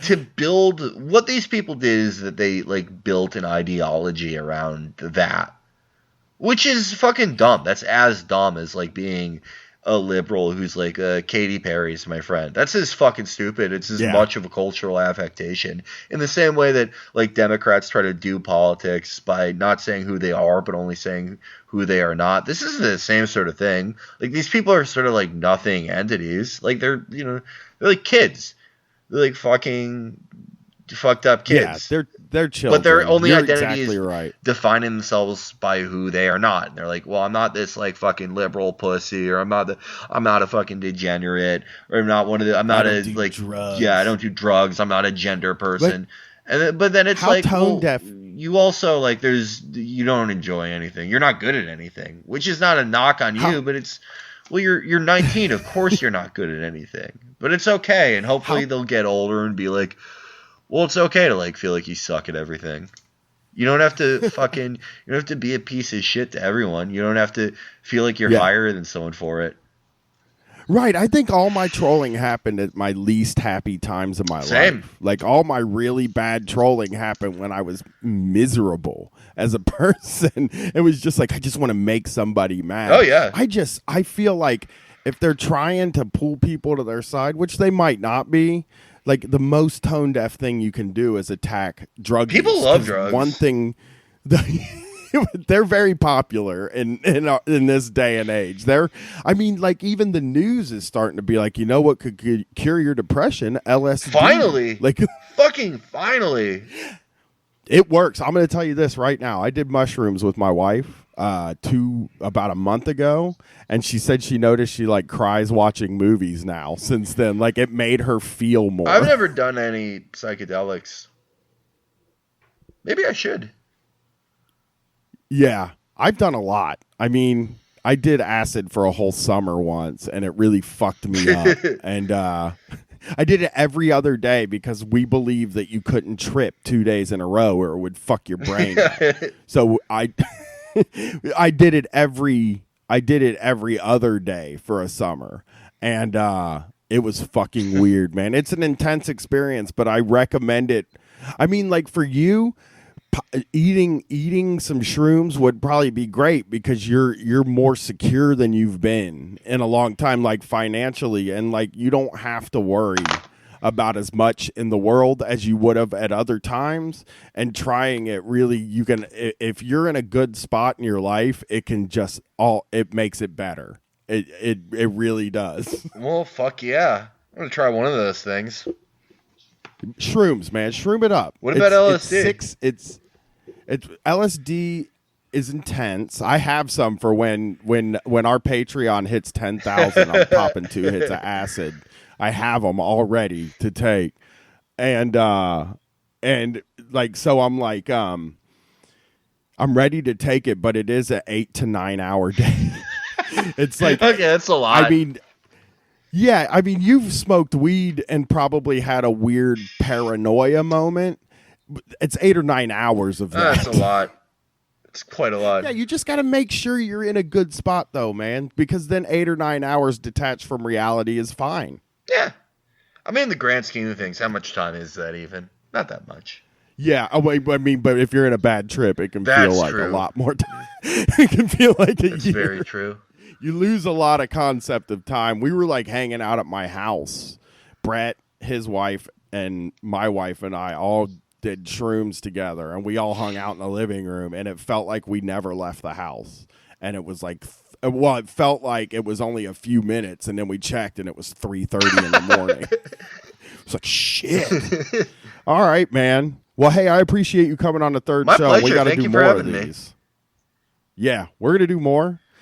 to build, what these people did is that they built an ideology around that, which is fucking dumb. That's as dumb as being a liberal who's Katy Perry's my friend. That's as fucking stupid. It's as much of a cultural affectation. In the same way that Democrats try to do politics by not saying who they are, but only saying who they are not. This is the same sort of thing. These people are sort of nothing entities. They're they're kids. They're fucking fucked up kids. Yeah, they're children. But their only identity exactly is right. Defining themselves by who they are not. And they're well, I'm not this fucking liberal pussy, or I'm not a fucking degenerate, or I'm not one of the. I'm not drugs. Yeah, I don't do drugs. I'm not a gender person. But then it's tone deaf. You also you don't enjoy anything. You're not good at anything, which is not a knock on you, but it's. Well, you're 19. Of course, you're not good at anything, but it's okay, and hopefully they'll get older and be well, it's okay to feel like you suck at everything. You don't have to fucking. You don't have to be a piece of shit to everyone. You don't have to feel like you're Yeah. higher than someone for it. Right. I think all my trolling happened at my least happy times of my Same. life. Like all my really bad trolling happened when I was miserable as a person. It was just like I just want to make somebody mad. Oh, yeah. I feel like if they're trying to pull people to their side, which they might not be, like the most tone deaf thing you can do is attack drug People use. love 'Cause drugs. One thing they're very popular in this day and age. I mean, like even the news is starting to be like, you know what could cure your depression? LSD. Finally. Like Fucking finally. it works. I'm going to tell you this right now. I did mushrooms with my wife about a month ago, and she said she noticed she like cries watching movies now since then. Like it made her feel more. I've never done any psychedelics. Maybe I should. Yeah, I've done a lot. I mean, I did acid for a whole summer once, and it really fucked me up. And I did it every other day because we believed that you couldn't trip 2 days in a row or it would fuck your brain up. So I did it every other day for a summer, and it was fucking weird, man. It's an intense experience, but I recommend it. I mean, like for you, eating some shrooms would probably be great because you're more secure than you've been in a long time, like financially, and like you don't have to worry about as much in the world as you would have at other times. And trying it really, you can, if you're in a good spot in your life, it can just it makes it better. It really does. Well, fuck yeah. I'm going to try one of those things. Shrooms, man, shroom it up. What about LSD? It's LSD is intense. I have some for when our Patreon hits 10,000. I'm popping 2 hits of acid. I have them all ready to take, and like so I'm like I'm ready to take it, but it is an 8 to 9 hour day. It's like Okay, that's a lot. I mean. Yeah, I mean, you've smoked weed and probably had a weird paranoia moment. It's 8 or 9 hours of that. That's a lot. It's quite a lot. Yeah, you just got to make sure you're in a good spot, though, man, because then 8 or 9 hours detached from reality is fine. Yeah. I mean, in the grand scheme of things, how much time is that even? Not that much. Yeah, I mean, but if you're in a bad trip, it can That's feel like true. a lot more time. It can feel like a That's year. very true. You lose a lot of concept of time. We were like hanging out at my house. Brett, his wife, and my wife and I all did shrooms together, and we all hung out in the living room, and it felt like we never left the house. And it was like, it felt like it was only a few minutes, and then we checked, and it was 3:30 in the morning. It's like, shit. All right, man. Well, hey, I appreciate you coming on the third My show. pleasure. We got to Thank do you for more of having me. these. Yeah, we're going to do more.